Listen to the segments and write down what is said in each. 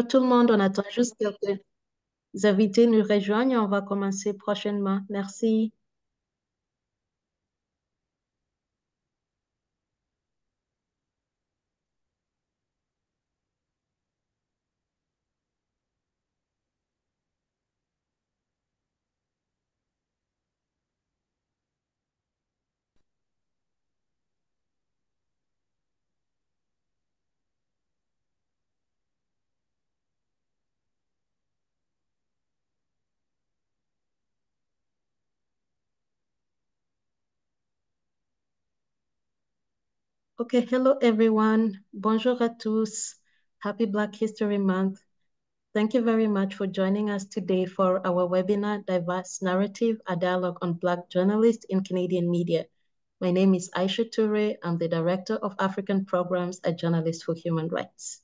Tout le monde, on attend juste quelques invités nous rejoignent et on va commencer prochainement. Merci. Okay, hello everyone. Bonjour à tous. Happy Black History Month. Thank you very much for joining us today for our webinar, Diverse Narrative, a dialogue on Black journalists in Canadian media. My name is Aisha Toure. I'm the Director of African Programs at Journalists for Human Rights.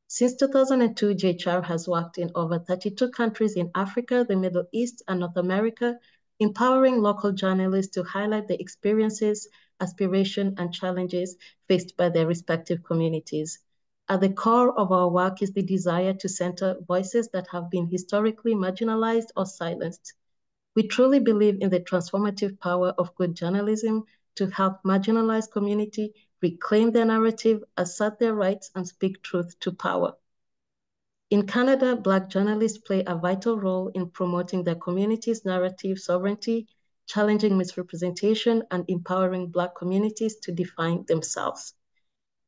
Since 2002, JHR has worked in over 32 countries in Africa, the Middle East, and North America, empowering local journalists to highlight the experiences, aspirations, and challenges faced by their respective communities. At the core of our work is the desire to center voices that have been historically marginalized or silenced. We truly believe in the transformative power of good journalism to help marginalized community reclaim their narrative, assert their rights, and speak truth to power. In Canada, Black journalists play a vital role in promoting their community's narrative sovereignty, challenging misrepresentation, and empowering Black communities to define themselves.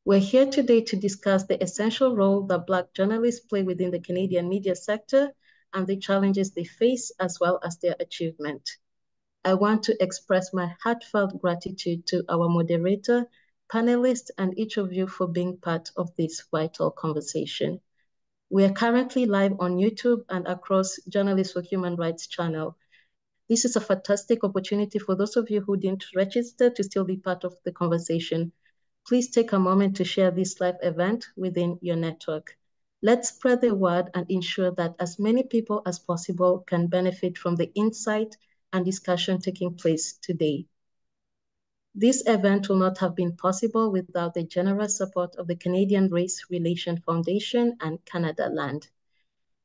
We're here today to discuss the essential role that Black journalists play within the Canadian media sector and the challenges they face, as well as their achievement. I want to express my heartfelt gratitude to our moderator, panelists, and each of you for being part of this vital conversation. We are currently live on YouTube and across Journalists for Human Rights channel. This is a fantastic opportunity for those of you who didn't register to still be part of the conversation. Please take a moment to share this live event within your network. Let's spread the word and ensure that as many people as possible can benefit from the insight and discussion taking place today. This event will not have been possible without the generous support of the Canadian Race Relations Foundation and Canadaland.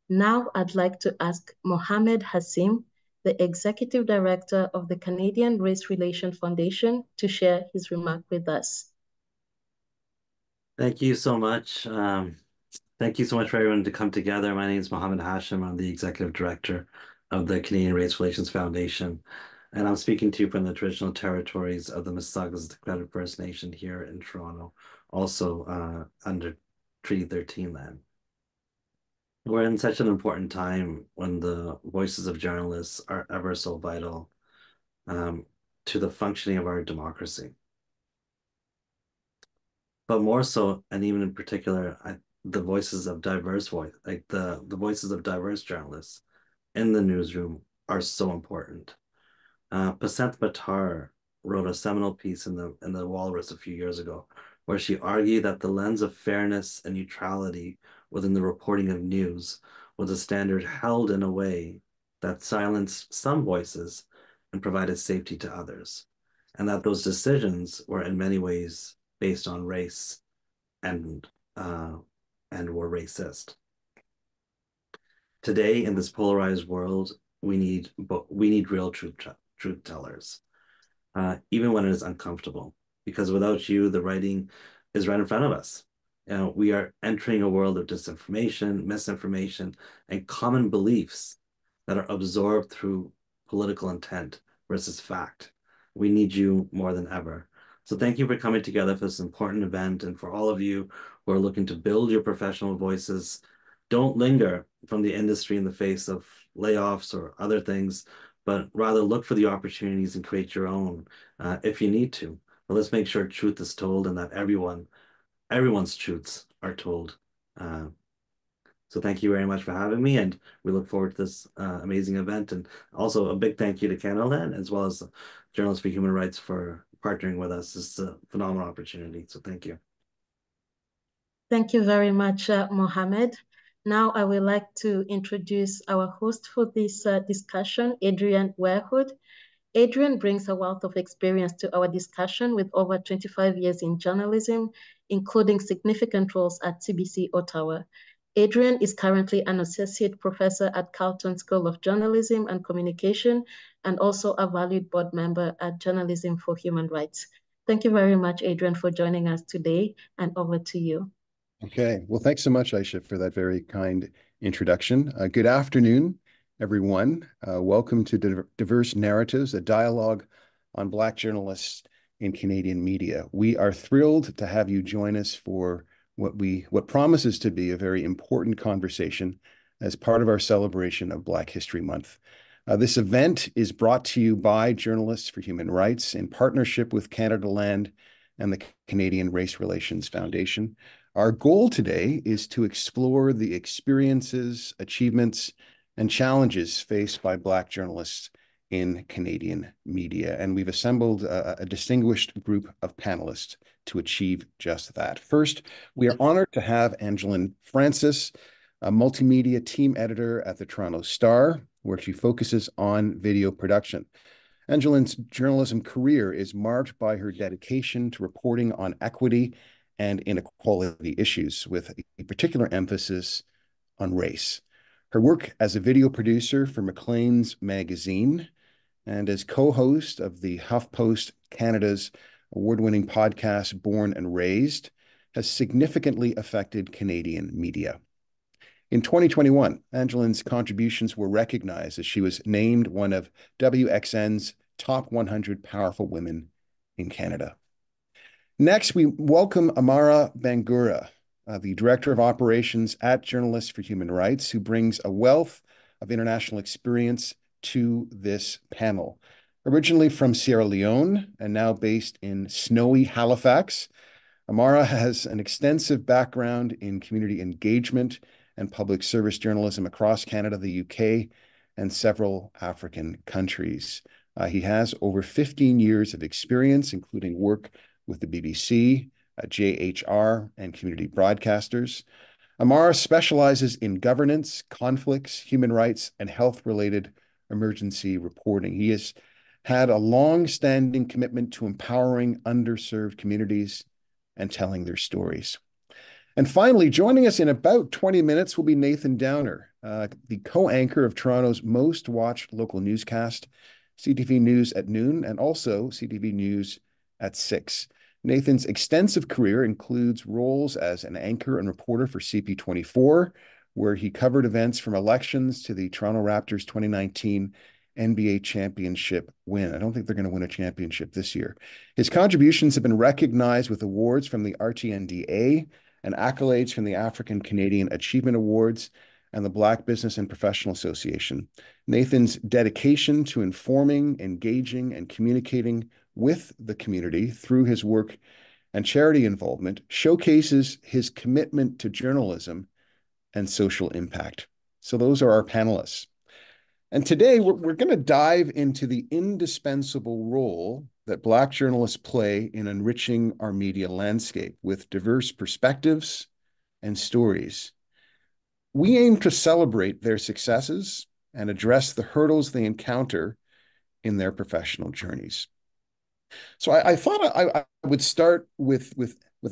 Now I'd like to ask Mohamed Hassim, the Executive Director of the Canadian Race Relations Foundation, to share his remark with us. Thank you so much. Thank you so much for everyone to come together. My name is Mohamed Hashim. I'm the Executive Director of the Canadian Race Relations Foundation. And I'm speaking to you from the traditional territories of the Mississaugas, the Credit First Nation here in Toronto, also under Treaty 13 land. We're in such an important time when the voices of journalists are ever so vital to the functioning of our democracy. But more so, and even in particular, the voices of diverse the voices of diverse journalists in the newsroom are so important. Pasent Matar wrote a seminal piece in the Walrus a few years ago, where she argued that the lens of fairness and neutrality within the reporting of news was a standard held in a way that silenced some voices and provided safety to others, and that those decisions were in many ways based on race and were racist. Today, in this polarized world, we need real truth tellers, even when it is uncomfortable, because without you, the writing is right in front of us. We are entering a world of disinformation, misinformation, and common beliefs that are absorbed through political intent versus fact. We need you more than ever. So thank you for coming together for this important event, and for all of you who are looking to build your professional voices. Don't linger from the industry in the face of layoffs or other things, but rather look for the opportunities and create your own if you need to. But let's make sure truth is told and that everyone's truths are told. So thank you very much for having me, and we look forward to this amazing event. And also a big thank you to Canadaland, as well as Journalists for Human Rights, for partnering with us. This is a phenomenal opportunity, so thank you. Thank you very much, Mohamed. Now I would like to introduce our host for this discussion, Adrian Warehood. Adrian brings a wealth of experience to our discussion with over 25 years in journalism, including significant roles at CBC Ottawa. Adrian is currently an associate professor at Carleton School of Journalism and Communication, and also a valued board member at Journalism for Human Rights. Thank you very much, Adrian, for joining us today, and over to you. Okay, well, thanks so much, Aisha, for that very kind introduction. Good afternoon, everyone. Welcome to Diverse Narratives, a dialogue on Black journalists in Canadian media. We are thrilled to have you join us for what promises to be a very important conversation as part of our celebration of Black History Month. This event is brought to you by Journalists for Human Rights in partnership with Canadaland and the Canadian Race Relations Foundation. Our goal today is to explore the experiences, achievements, and challenges faced by Black journalists in Canadian media. And we've assembled a distinguished group of panelists to achieve just that. First, we are honored to have Angeline Francis, a multimedia team editor at the Toronto Star, where she focuses on video production. Angeline's journalism career is marked by her dedication to reporting on equity and inequality issues, with a particular emphasis on race. Her work as a video producer for Maclean's magazine and as co-host of the HuffPost Canada's award-winning podcast, Born and Raised, has significantly affected Canadian media. In 2021, Angeline's contributions were recognized as she was named one of WXN's top 100 powerful women in Canada. Next, we welcome Amara Bangura, the Director of Operations at Journalists for Human Rights, who brings a wealth of international experience to this panel. Originally from Sierra Leone and now based in snowy Halifax, Amara has an extensive background in community engagement and public service journalism across Canada, the UK, and several African countries. He has over 15 years of experience, including work with the BBC, JHR, and community broadcasters. Amara specializes in governance, conflicts, human rights, and health-related emergency reporting. He has had a long-standing commitment to empowering underserved communities and telling their stories. And finally, joining us in about 20 minutes will be Nathan Downer, the co-anchor of Toronto's most watched local newscast, CTV News at noon, and also CTV News at 6. Nathan's extensive career includes roles as an anchor and reporter for CP24, where he covered events from elections to the Toronto Raptors 2019 NBA championship win. I don't think they're going to win a championship this year. His contributions have been recognized with awards from the RTNDA and accolades from the African Canadian Achievement Awards and the Black Business and Professional Association. Nathan's dedication to informing, engaging, and communicating with the community through his work and charity involvement showcases his commitment to journalism and social impact. So those are our panelists. And today we're going to dive into the indispensable role that Black journalists play in enriching our media landscape with diverse perspectives and stories. We aim to celebrate their successes and address the hurdles they encounter in their professional journeys. So I thought I would start with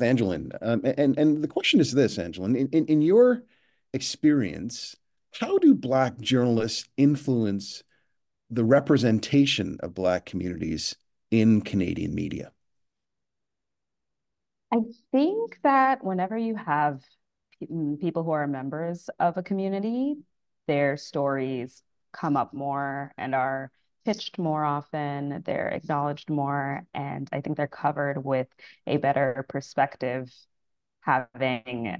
Angeline. And the question is this, Angeline, in your experience, how do Black journalists influence the representation of Black communities in Canadian media? I think that whenever you have people who are members of a community, their stories come up more and are pitched more often, they're acknowledged more, and I think they're covered with a better perspective, having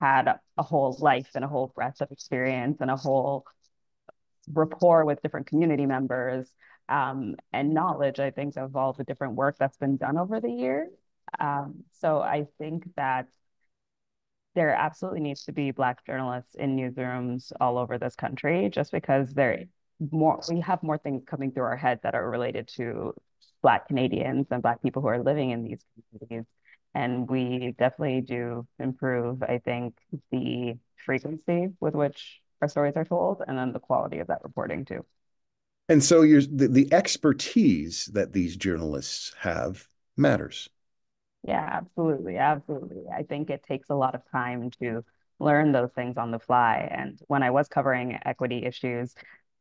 had a whole life and a whole breadth of experience and a whole rapport with different community members, and knowledge, I think, of all the different work that's been done over the years. So I think that there absolutely needs to be Black journalists in newsrooms all over this country, just because we have more things coming through our head that are related to Black Canadians and Black people who are living in these communities. And we definitely do improve, I think, the frequency with which our stories are told, and then the quality of that reporting too. And so the expertise that these journalists have matters. Yeah, absolutely. Absolutely. I think it takes a lot of time to learn those things on the fly. And when I was covering equity issues,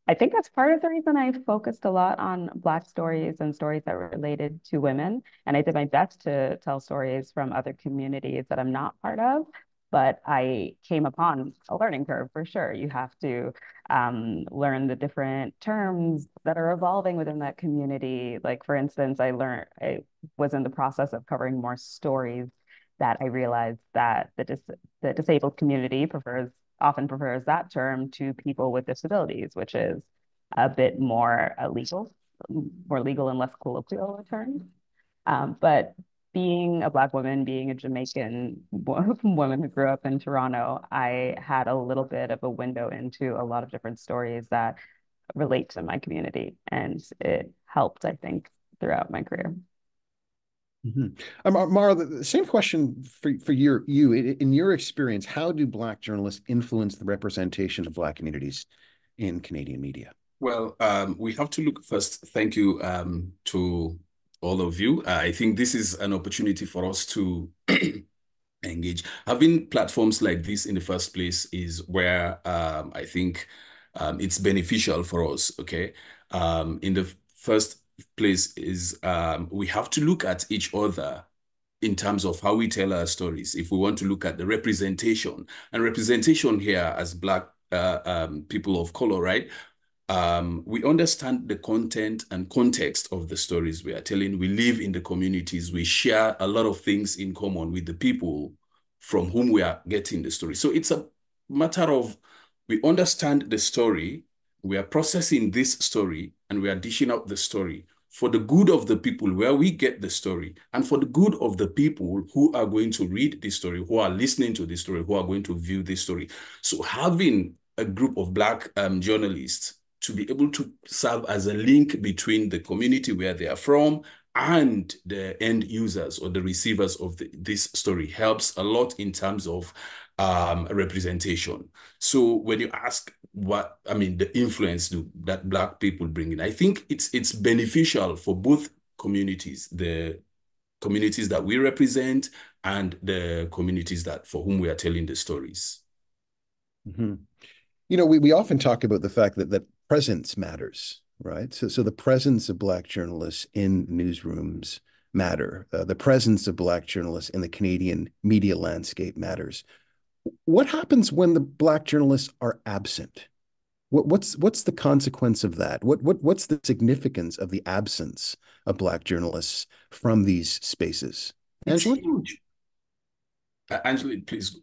I think that's part of the reason I focused a lot on Black stories and stories that were related to women. And I did my best to tell stories from other communities that I'm not part of. But I came upon a learning curve for sure. You have to learn the different terms that are evolving within that community. Like, for instance, I was in the process of covering more stories that I realized that the disabled community often prefers that term to people with disabilities, which is a bit more more legal and less colloquial a term. But being a Black woman, being a Jamaican woman who grew up in Toronto, I had a little bit of a window into a lot of different stories that relate to my community. And it helped, I think, throughout my career. Mara, the same question for you. In your experience, how do Black journalists influence the representation of Black communities in Canadian media? Well, we have to look first. Thank you to all of you. I think this is an opportunity for us to engage. Having platforms like this in the first place is where I think it's beneficial for us, okay? In the first place is we have to look at each other in terms of how we tell our stories. If we want to look at the representation, and representation here as Black people of color, right? We understand the content and context of the stories we are telling. We live in the communities. We share a lot of things in common with the people from whom we are getting the story. So it's a matter of we understand the story, we are processing this story, and we are dishing out the story for the good of the people where we get the story, and for the good of the people who are going to read this story, who are listening to this story, who are going to view this story. So having a group of Black journalists to be able to serve as a link between the community where they are from and the end users or the receivers of this story helps a lot in terms of representation. So when you ask the influence that Black people bring in, I think it's beneficial for both communities, the communities that we represent and the communities for whom we are telling the stories. Mm-hmm. You know, we often talk about the fact that presence matters, right? So the presence of Black journalists in newsrooms matter. The presence of Black journalists in the Canadian media landscape matters. What happens when the Black journalists are absent? What's the consequence of that? What's the significance of the absence of Black journalists from these spaces? Angela? It's huge. Angela, please.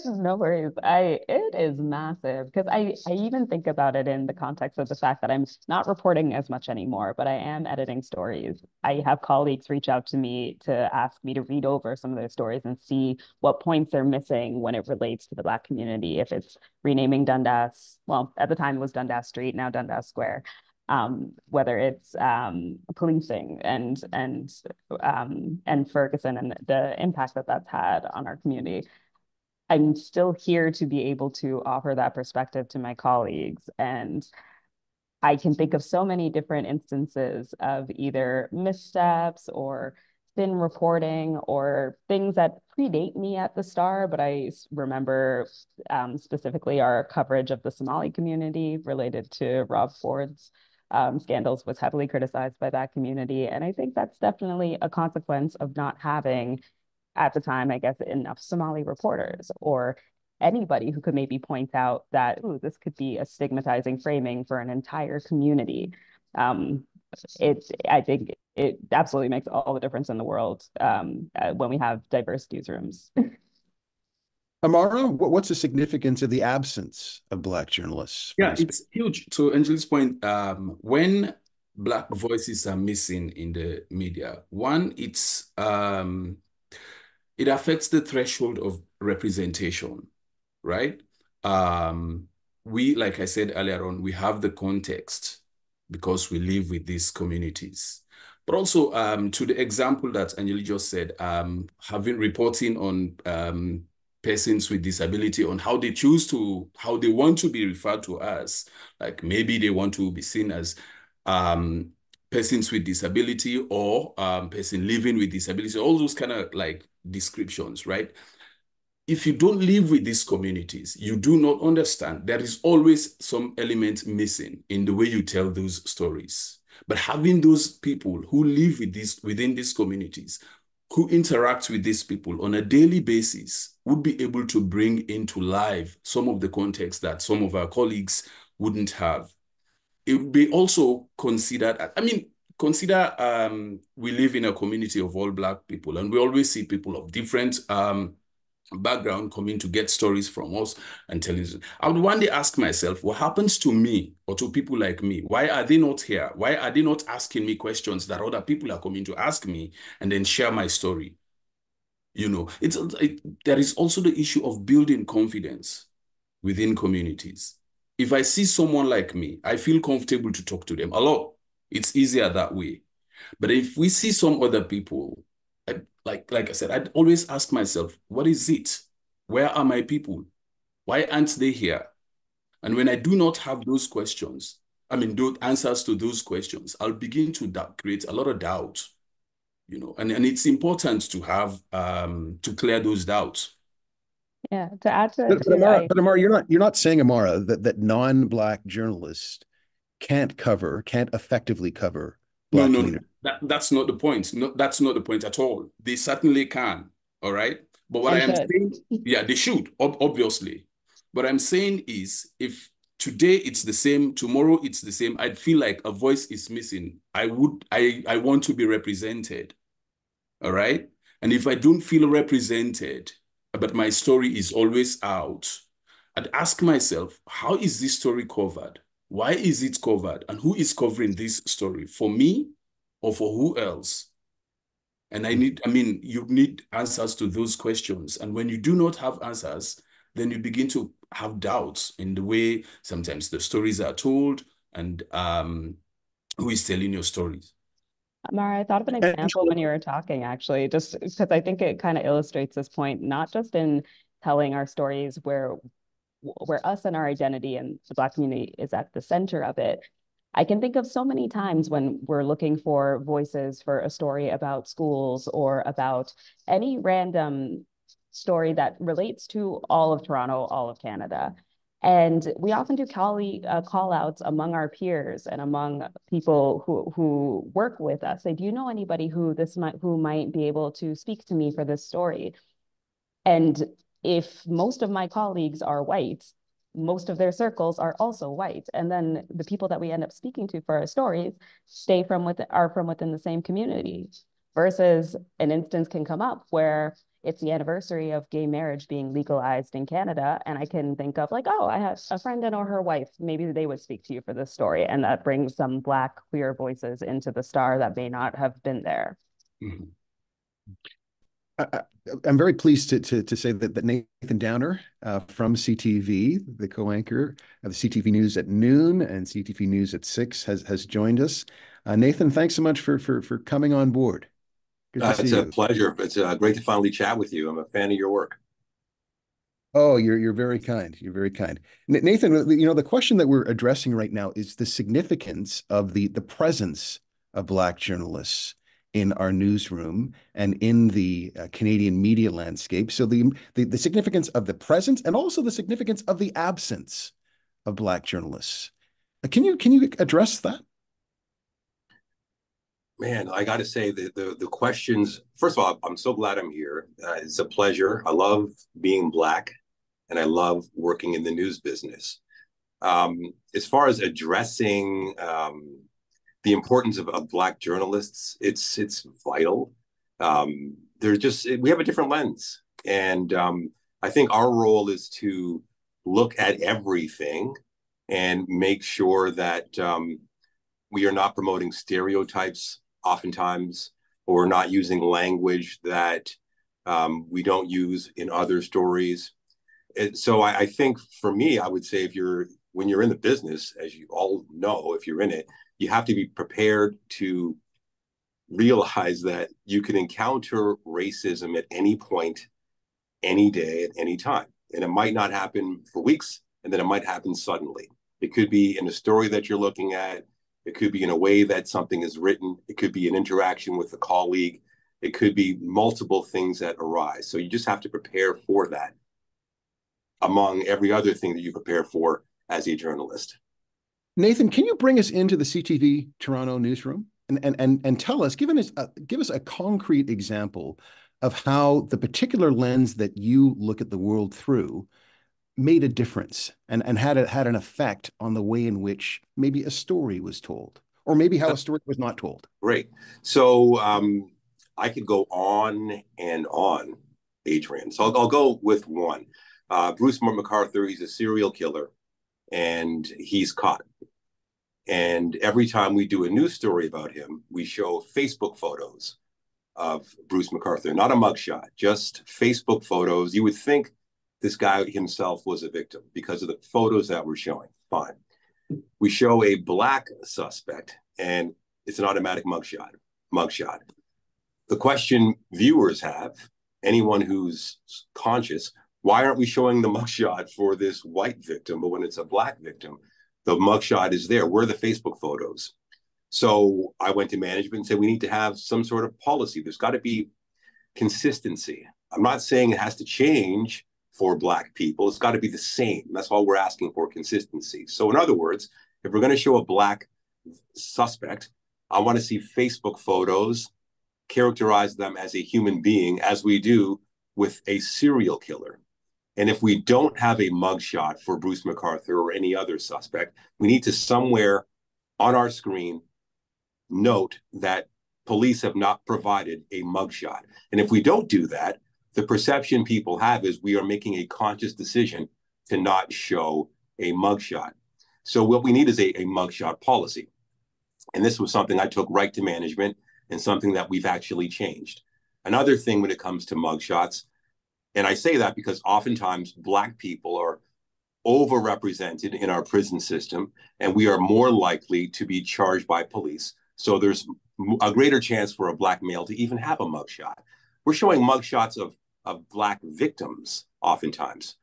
No worries. It is massive because I even think about it in the context of the fact that I'm not reporting as much anymore, but I am editing stories. I have colleagues reach out to me to ask me to read over some of their stories and see what points they're missing when it relates to the Black community. If it's renaming Dundas, well, at the time it was Dundas Street, now Dundas Square. Whether it's policing and Ferguson and the impact that that's had on our community. I'm still here to be able to offer that perspective to my colleagues. And I can think of so many different instances of either missteps or thin reporting or things that predate me at the Star, but I remember specifically our coverage of the Somali community related to Rob Ford's scandals was heavily criticized by that community. And I think that's definitely a consequence of not having, at the time, I guess, enough Somali reporters or anybody who could maybe point out that, ooh, this could be a stigmatizing framing for an entire community. I think it absolutely makes all the difference in the world when we have diverse newsrooms. Amara, what's the significance of the absence of Black journalists? Yeah, it's huge. To Angela's point, when Black voices are missing in the media, one, it affects the threshold of representation, right? We, like I said earlier on, we have the context because we live with these communities. But also, to the example that Angela just said, having reporting on persons with disability, on how they want to be referred to as, like maybe they want to be seen as persons with disability or person living with disability, all those kind of like descriptions, right? if you don't live with these communities, you do not understand. There is always some element missing in the way you tell those stories. But having those people who live within these communities, who interact with these people on a daily basis, would be able to bring into life some of the context that some of our colleagues wouldn't have. It would be also considered, consider we live in a community of all Black people, and we always see people of different background coming to get stories from us and telling us. I would one day ask myself, what happens to me or to people like me? Why are they not here? Why are they not asking me questions that other people are coming to ask me and then share my story? You know, there is also the issue of building confidence within communities. If I see someone like me, I feel comfortable to talk to them a lot. It's easier that way. But if we see some other people, like I said, I'd always ask myself, what is it? Where are my people? Why aren't they here? And when I do not have those questions, those answers to those questions, I'll begin to create a lot of doubt, you know, and it's important to have, to clear those doubts. Yeah, to add to But Amara, you're not saying, Amara, that non-Black journalists can't effectively cover Black community. That's not the point. No, that's not the point at all. They certainly can, all right? But what I am saying, yeah, they should, obviously. What I'm saying is, if today it's the same, tomorrow it's the same, I'd feel like a voice is missing. I want to be represented, all right? And if I don't feel represented, but my story is always out, I'd ask myself, how is this story covered? Why is it covered? And who is covering this story? For me or for who else? And you need answers to those questions. And when you do not have answers, then you begin to have doubts in the way sometimes the stories are told and who is telling your stories. Mara, I thought of an example when you were talking, actually, just because I think it kind of illustrates this point, not just in telling our stories where us and our identity and the Black community is at the center of it. I can think of so many times when we're looking for voices for a story about schools or about any random story that relates to all of Toronto, all of Canada. And we often do call outs among our peers and among people who work with us. Say, do you know anybody who might be able to speak to me for this story? And if most of my colleagues are white, most of their circles are also white. And then the people that we end up speaking to for our stories are from within the same community, versus an instance can come up where it's the anniversary of gay marriage being legalized in Canada. And I can think of like, oh, I have a friend and or her wife, maybe they would speak to you for this story. And that brings some Black queer voices into the star that may not have been there. Mm-hmm. I'm very pleased to say that Nathan Downer from CTV, the co-anchor of the CTV News at noon and CTV News at 6, has joined us. Nathan, thanks so much for coming on board. Good to see you. It's a pleasure. It's great to finally chat with you. I'm a fan of your work. Oh, you're very kind. You're very kind. Nathan, you know, the question that we're addressing right now is the significance of the presence of Black journalists in our newsroom and in the Canadian media landscape. So the significance of the presence and also the significance of the absence of Black journalists. Can you address that? Man, I got to say the questions, first of all, I'm so glad I'm here. It's a pleasure. I love being Black and I love working in the news business. As far as addressing the importance of Black journalists, it's vital. We have a different lens. And I think our role is to look at everything and make sure that we are not promoting stereotypes oftentimes, or not using language that we don't use in other stories. So I think for me, I would say when you're in the business, as you all know, if you're in it, you have to be prepared to realize that you can encounter racism at any point, any day, at any time. And it might not happen for weeks, and then it might happen suddenly. It could be in a story that you're looking at. It could be in a way that something is written. It could be an interaction with a colleague. It could be multiple things that arise. So you just have to prepare for that among every other thing that you prepare for as a journalist. Nathan, can you bring us into the CTV Toronto newsroom and tell us, give us a concrete example of how the particular lens that you look at the world through made a difference and had an effect on the way in which maybe a story was told, or maybe how a story was not told? Great. So I could go on and on, Adrian. So I'll go with one. Bruce McArthur, he's a serial killer, and he's caught. And every time we do a news story about him, we show Facebook photos of Bruce McArthur, not a mugshot, just Facebook photos. You would think this guy himself was a victim because of the photos that we're showing. Fine. We show a black suspect, and it's an automatic mugshot. The question viewers have, anyone who's conscious, why aren't we showing the mugshot for this white victim, but when it's a black victim, the mugshot is there? Where are the Facebook photos? So I went to management and said, we need to have some sort of policy. There's got to be consistency. I'm not saying it has to change for black people. It's got to be the same. That's all we're asking for, consistency. So in other words, if we're going to show a black suspect, I want to see Facebook photos, characterize them as a human being, as we do with a serial killer. And if we don't have a mugshot for Bruce McArthur or any other suspect, we need to somewhere on our screen note that police have not provided a mugshot. And if we don't do that, the perception people have is we are making a conscious decision to not show a mugshot. So what we need is a mugshot policy. And this was something I took right to management and something that we've actually changed. Another thing when it comes to mugshots, and I say that because oftentimes black people are overrepresented in our prison system, and we are more likely to be charged by police. So there's a greater chance for a black male to even have a mugshot. We're showing mugshots of black victims oftentimes.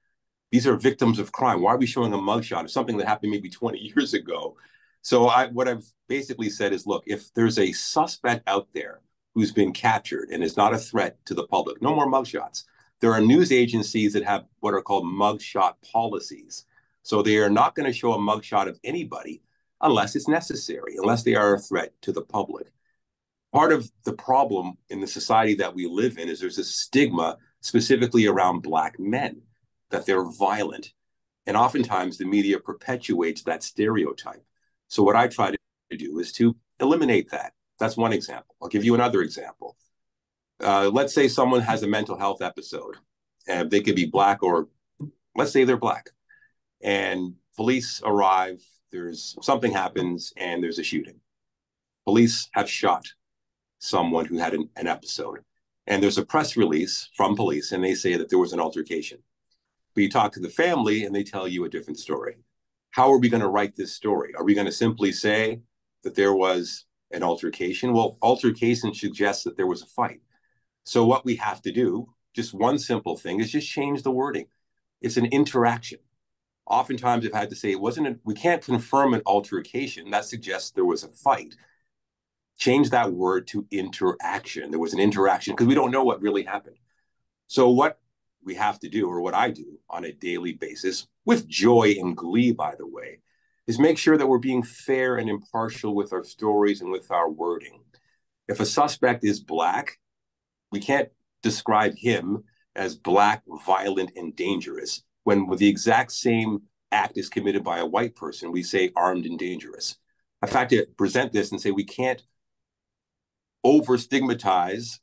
These are victims of crime. Why are we showing a mugshot of something that happened maybe 20 years ago? So what I've basically said is, look, if there's a suspect out there who's been captured and is not a threat to the public, no more mugshots. There are news agencies that have what are called mugshot policies. So they are not going to show a mugshot of anybody unless it's necessary, unless they are a threat to the public. Part of the problem in the society that we live in is there's a stigma specifically around black men, that they're violent. And oftentimes the media perpetuates that stereotype. So what I try to do is to eliminate that. That's one example. I'll give you another example. Let's say someone has a mental health episode, and they could be black, or let's say they're black, and police arrive, something happens, and there's a shooting. Police have shot someone who had an episode, and there's a press release from police, and they say that there was an altercation. But you talk to the family, and they tell you a different story. How are we going to write this story? Are we going to simply say that there was an altercation? Well, altercation suggests that there was a fight. So what we have to do, just one simple thing, is just change the wording. It's an interaction. Oftentimes I've had to say we can't confirm an altercation. That suggests there was a fight. Change that word to interaction. There was an interaction because we don't know what really happened. So what we have to do, or what I do on a daily basis, with joy and glee, by the way, is make sure that we're being fair and impartial with our stories and with our wording. If a suspect is black, we can't describe him as black, violent, and dangerous, when with the exact same act is committed by a white person, we say armed and dangerous. I've had to present this and say we can't over-stigmatize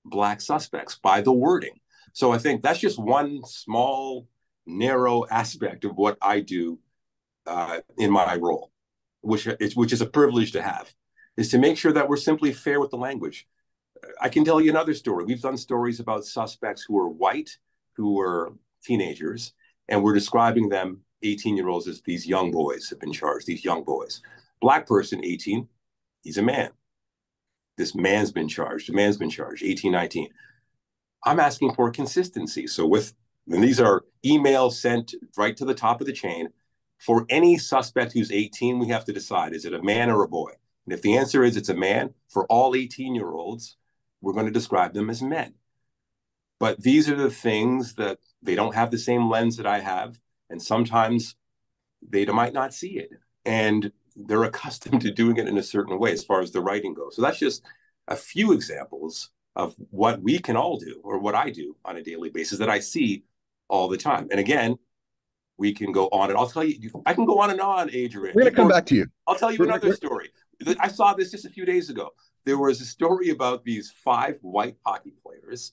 black suspects by the wording. So I think that's just one small, narrow aspect of what I do in my role, which is a privilege to have, is to make sure that we're simply fair with the language. I can tell you another story. We've done stories about suspects who are white, who were teenagers, and we're describing them, 18-year-olds, as these young boys have been charged, these young boys. Black person, 18, he's a man. This man's been charged, 18, 19. I'm asking for consistency. So and these are emails sent right to the top of the chain. For any suspect who's 18, we have to decide, is it a man or a boy? And if the answer is it's a man, for all 18-year-olds, we're going to describe them as men. But these are the things that they don't have the same lens that I have. And sometimes they might not see it. And they're accustomed to doing it in a certain way as far as the writing goes. So that's just a few examples of what we can all do, or what I do on a daily basis that I see all the time. And again, we can go on, and I'll tell you, I can go on and on, Adrian. We're going to come back to you. I'll tell you another story. I saw this just a few days ago. There was a story about these 5 white hockey players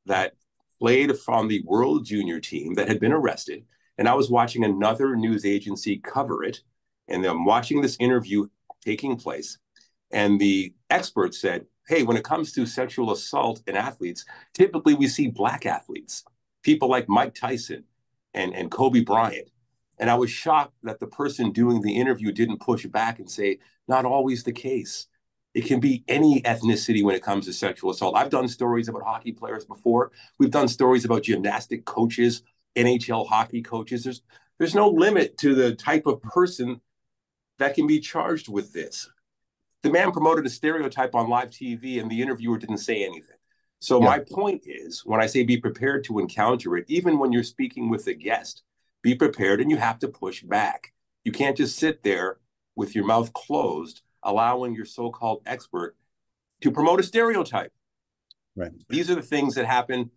that played from the World Junior team that had been arrested. And I was watching another news agency cover it. And I'm watching this interview taking place. And the expert said, hey, when it comes to sexual assault in athletes, typically we see Black athletes, people like Mike Tyson and Kobe Bryant. And I was shocked that the person doing the interview didn't push back and say, not always the case. It can be any ethnicity when it comes to sexual assault. I've done stories about hockey players before. We've done stories about gymnastic coaches, NHL hockey coaches. There's no limit to the type of person that can be charged with this. The man promoted a stereotype on live TV and the interviewer didn't say anything. So my point is, when I say be prepared to encounter it, even when you're speaking with a guest, be prepared, and you have to push back. You can't just sit there with your mouth closed, allowing your so-called expert to promote a stereotype. Right. These are the things that happen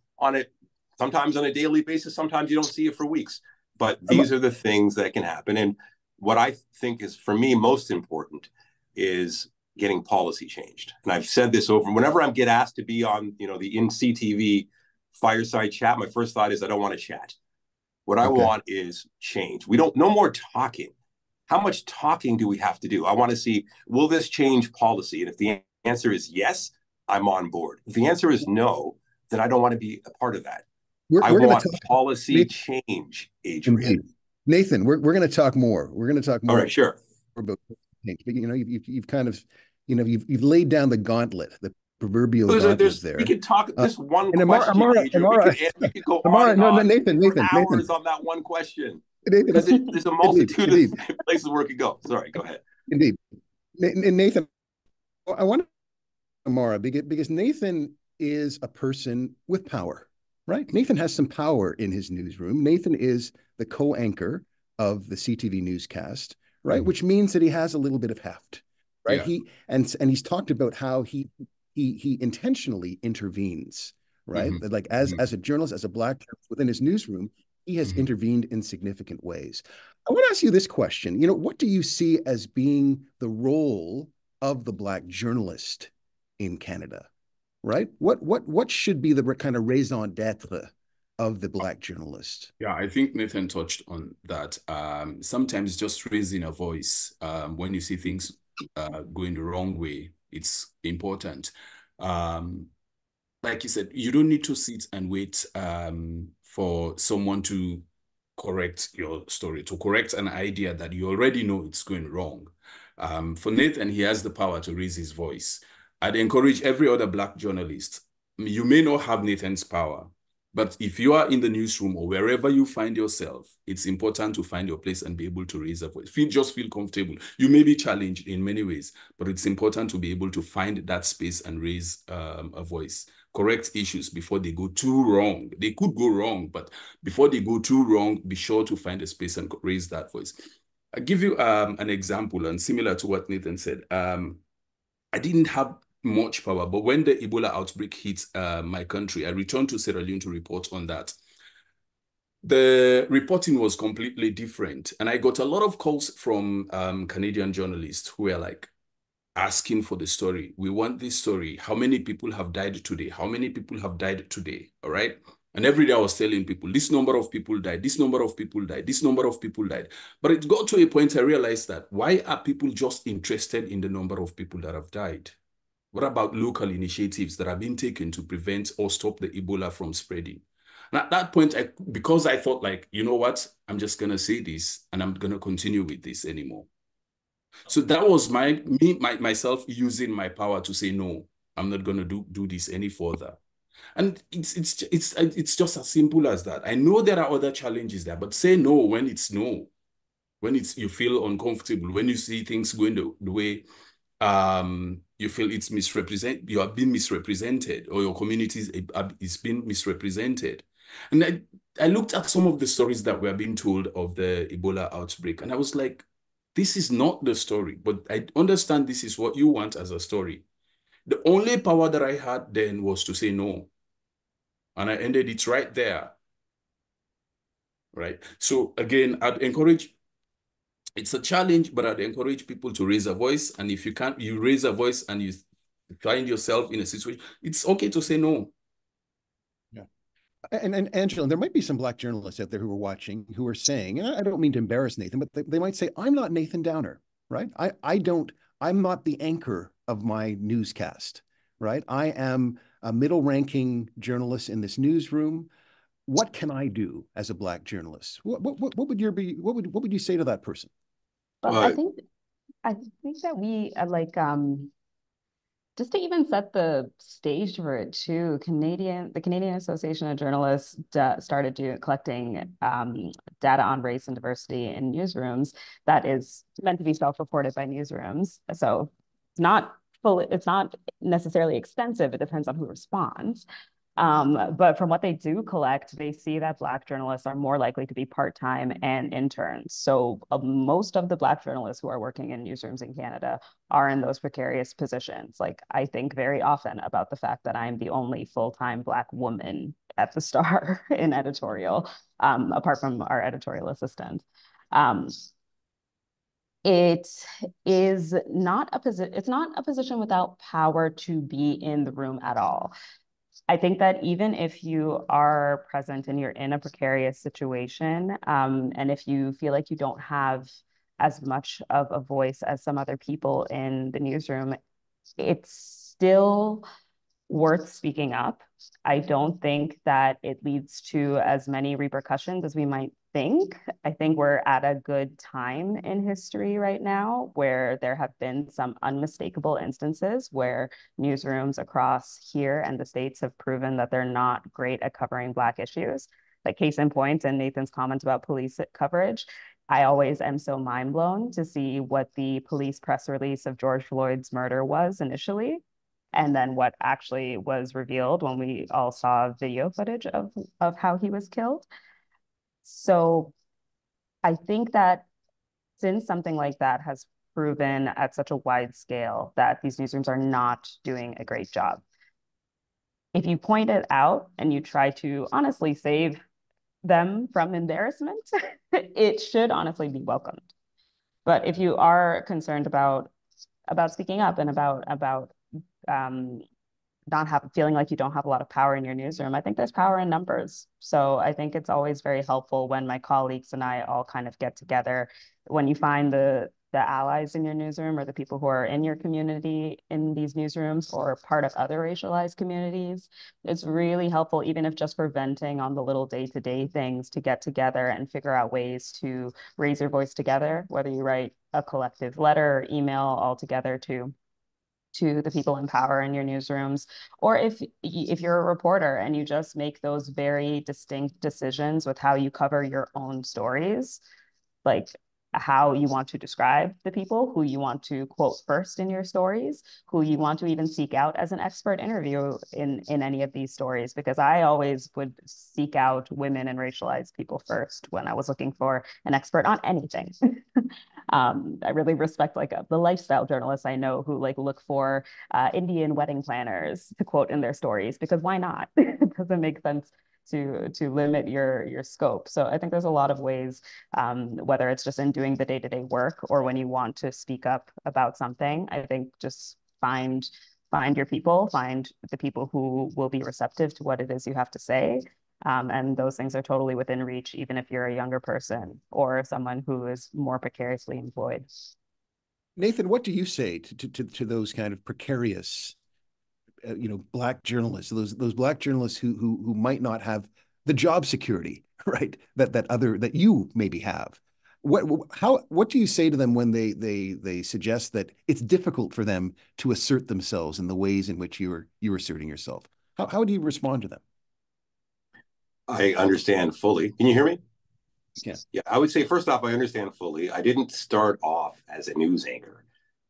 sometimes on a daily basis. Sometimes you don't see it for weeks, but these are the things that can happen. And what I think is, for me, most important is getting policy changed. And I've said this over, whenever I get asked to be on, the CTV fireside chat, my first thought is I don't want to chat. What I want is change. No more talking. How much talking do we have to do? I want to see, will this change policy? And if the answer is yes, I'm on board. If the answer is no, then I don't want to be a part of that. I want policy change, Adrian. Indeed. Nathan, we're going to talk more. We're going to talk more. All right, sure. About things. But, you've kind of, you've laid down the gauntlet, the proverbial gauntlet there. We could talk this one question, Adrian. We could go on Nathan, hours on that one question. Because there's a multitude of places where it could go. Sorry, go ahead. Indeed. And Nathan, I want to Amara, because Nathan is a person with power, right? Nathan has some power in his newsroom. Nathan is the co-anchor of the CTV newscast, right? Which means that he has a little bit of heft, right? Yeah. He's talked about how he intentionally intervenes, right? Like as a journalist, as a Black journalist within his newsroom, he has intervened in significant ways. I want to ask you this question. What do you see as being the role of the Black journalist in Canada, right? What should be the kind of raison d'etre of the Black journalist? Yeah, I think Nathan touched on that. Sometimes just raising a voice when you see things going the wrong way, it's important. Like you said, you don't need to sit and wait for someone to correct your story, to correct an idea that you already know it's going wrong. For Nathan, he has the power to raise his voice. I'd encourage every other Black journalist. You may not have Nathan's power, but if you are in the newsroom or wherever you find yourself, it's important to find your place and be able to raise a voice. Just feel comfortable. You may be challenged in many ways, but it's important to be able to find that space and raise a voice. Correct issues before they go too wrong. They could go wrong, but before they go too wrong, be sure to find a space and raise that voice. I'll give you an example, and similar to what Nathan said. I didn't have much power, but when the Ebola outbreak hit my country, I returned to Sierra Leone to report on that. The reporting was completely different, and I got a lot of calls from Canadian journalists who were like, asking for the story. We want this story. How many people have died today? How many people have died today? All right. And every day I was telling people, this number of people died, this number of people died, this number of people died. But it got to a point I realized that why are people just interested in the number of people that have died? What about local initiatives that have been taken to prevent or stop the Ebola from spreading? And at that point, because I thought like, you know what, I'm just going to say this and I'm going to continue with this anymore. So that was myself using my power to say, no, I'm not going to do this any further. And it's just as simple as that. I know there are other challenges there, but say no when it's no. When you feel uncomfortable, when you see things going the way you feel it's you have been misrepresented, or your community is being misrepresented. And I looked at some of the stories that were being told of the Ebola outbreak, and I was like, this is not the story, but I understand this is what you want as a story. The only power that I had then was to say no. And I ended it right there. Right? So again, I'd encourage, it's a challenge, but I'd encourage people to raise a voice. And if you can't, you raise a voice and you find yourself in a situation, it's okay to say no. Yeah. And Angela, there might be some Black journalists out there who are watching who are saying, and I don't mean to embarrass Nathan, but they might say, I'm not Nathan Downer, right? I'm not the anchor of my newscast, right? I am a middle-ranking journalist in this newsroom. What can I do as a Black journalist? What would you say to that person? Well, I think that we just to even set the stage for it too, the Canadian Association of Journalists started collecting data on race and diversity in newsrooms that is meant to be self-reported by newsrooms. So it's not necessarily extensive. It depends on who responds. But from what they do collect, they see that Black journalists are more likely to be part-time and interns. So most of the Black journalists who are working in newsrooms in Canada are in those precarious positions. Like, I think very often about the fact that I'm the only full-time Black woman at the Star in editorial, apart from our editorial assistant. It is not it's not a position without power to be in the room at all. I think that even if you are present and you're in a precarious situation, and if you feel like you don't have as much of a voice as some other people in the newsroom, it's still worth speaking up. I don't think that it leads to as many repercussions as we might think. I think we're at a good time in history right now where there have been some unmistakable instances where newsrooms across here and the States have proven that they're not great at covering Black issues. Like, case in point, and Nathan's comment about police coverage, I always am so mind blown to see what the police press release of George Floyd's murder was initially, and then what actually was revealed when we all saw video footage of how he was killed. So I think that since something like that has proven at such a wide scale that these newsrooms are not doing a great job, if you point it out and you try to honestly save them from embarrassment, it should honestly be welcomed. But if you are concerned about speaking up and about not feeling like you don't have a lot of power in your newsroom, I think there's power in numbers. So I think it's always very helpful when my colleagues and I all kind of get together. When you find the allies in your newsroom or the people who are in your community in these newsrooms or part of other racialized communities, it's really helpful, even if just for venting on the little day-to-day things, to get together and figure out ways to raise your voice together, whether you write a collective letter or email all together to the people in power in your newsrooms, or if you're a reporter and you just make those very distinct decisions with how you cover your own stories, like how you want to describe the people who you want to quote first in your stories, who you want to even seek out as an expert interview in any of these stories, because I always would seek out women and racialized people first when I was looking for an expert on anything. I really respect the lifestyle journalists I know who look for Indian wedding planners to quote in their stories, because why not? It doesn't make sense to limit your scope. So I think there's a lot of ways, whether it's just in doing the day-to-day work or when you want to speak up about something. I think just find your people, find the people who will be receptive to what it is you have to say. And those things are totally within reach, even if you're a younger person or someone who is more precariously employed. Nathan, what do you say to those kind of precarious, Black journalists, those Black journalists who might not have the job security, right, that you maybe have? What do you say to them when they suggest that it's difficult for them to assert themselves in the ways in which you're asserting yourself? How do you respond to them? I understand fully. Can you hear me? Yeah. Yeah, I would say, first off, I understand fully. I didn't start off as a news anchor.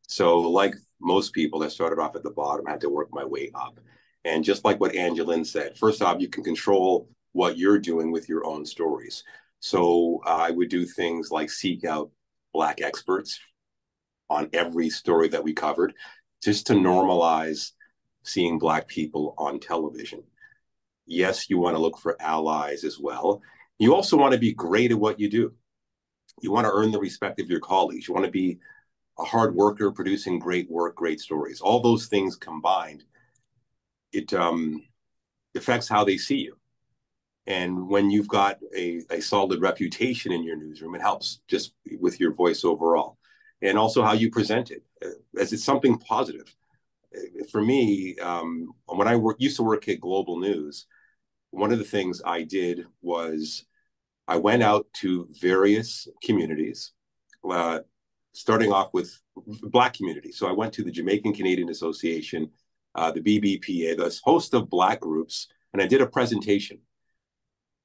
So like most people that started off at the bottom had to work my way up. And just like what Angeline said, first off, you can control what you're doing with your own stories. So I would do things like seek out Black experts on every story that we covered, just to normalize seeing Black people on television. Yes, you want to look for allies as well. You also want to be great at what you do. You want to earn the respect of your colleagues. You want to be a hard worker producing great work, great stories. All those things combined, it affects how they see you. And when you've got a solid reputation in your newsroom, it helps just with your voice overall. And also how you present it, as it's something positive. For me, when I used to work at Global News, one of the things I did was I went out to various communities, starting off with Black communities. So I went to the Jamaican Canadian Association, the BBPA, the host of Black groups, and I did a presentation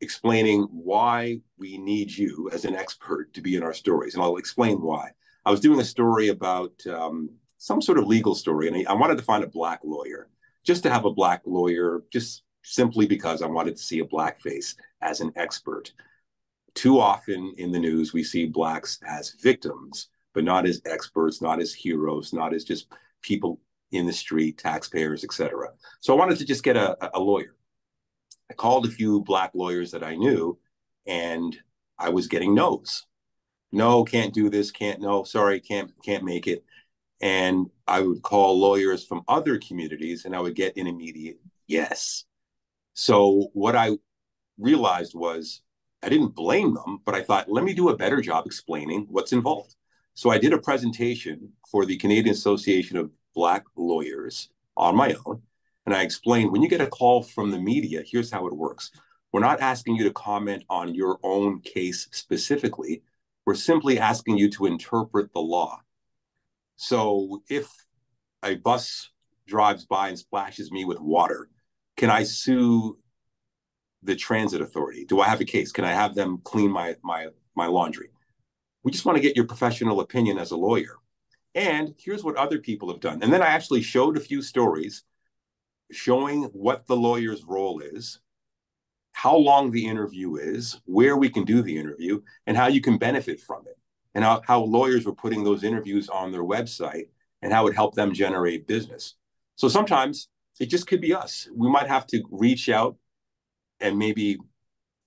explaining why we need you as an expert to be in our stories. And I'll explain why. I was doing a story about some sort of legal story, and I wanted to find a Black lawyer, just to have a Black lawyer, just simply because I wanted to see a Black face as an expert. Too often in the news, we see Blacks as victims, but not as experts, not as heroes, not as just people in the street, taxpayers, etc. So I wanted to just get a lawyer. I called a few Black lawyers that I knew, and I was getting no's. No, can't do this, no, sorry, can't make it. And I would call lawyers from other communities, and I would get an immediate yes. So what I realized was I didn't blame them, but I thought, let me do a better job explaining what's involved. So I did a presentation for the Canadian Association of Black Lawyers on my own. And I explained, when you get a call from the media, here's how it works. We're not asking you to comment on your own case specifically. We're simply asking you to interpret the law. So if a bus drives by and splashes me with water, can I sue the transit authority? Do I have a case? Can I have them clean my laundry? We just want to get your professional opinion as a lawyer. And here's what other people have done. And then I actually showed a few stories showing what the lawyer's role is, how long the interview is, where we can do the interview, and how you can benefit from it, and how lawyers were putting those interviews on their website and how it helped them generate business. So sometimes it just could be us. We might have to reach out and maybe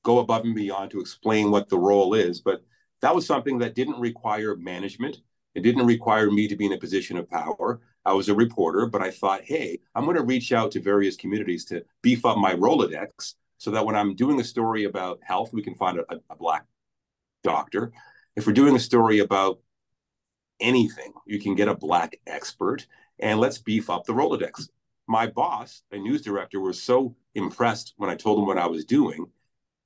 go above and beyond to explain what the role is. But that was something that didn't require management. It didn't require me to be in a position of power. I was a reporter, but I thought, hey, I'm going to reach out to various communities to beef up my Rolodex so that when I'm doing a story about health, we can find a Black doctor. If we're doing a story about anything, you can get a Black expert, and let's beef up the Rolodex. My boss, a news director, was so impressed when I told him what I was doing.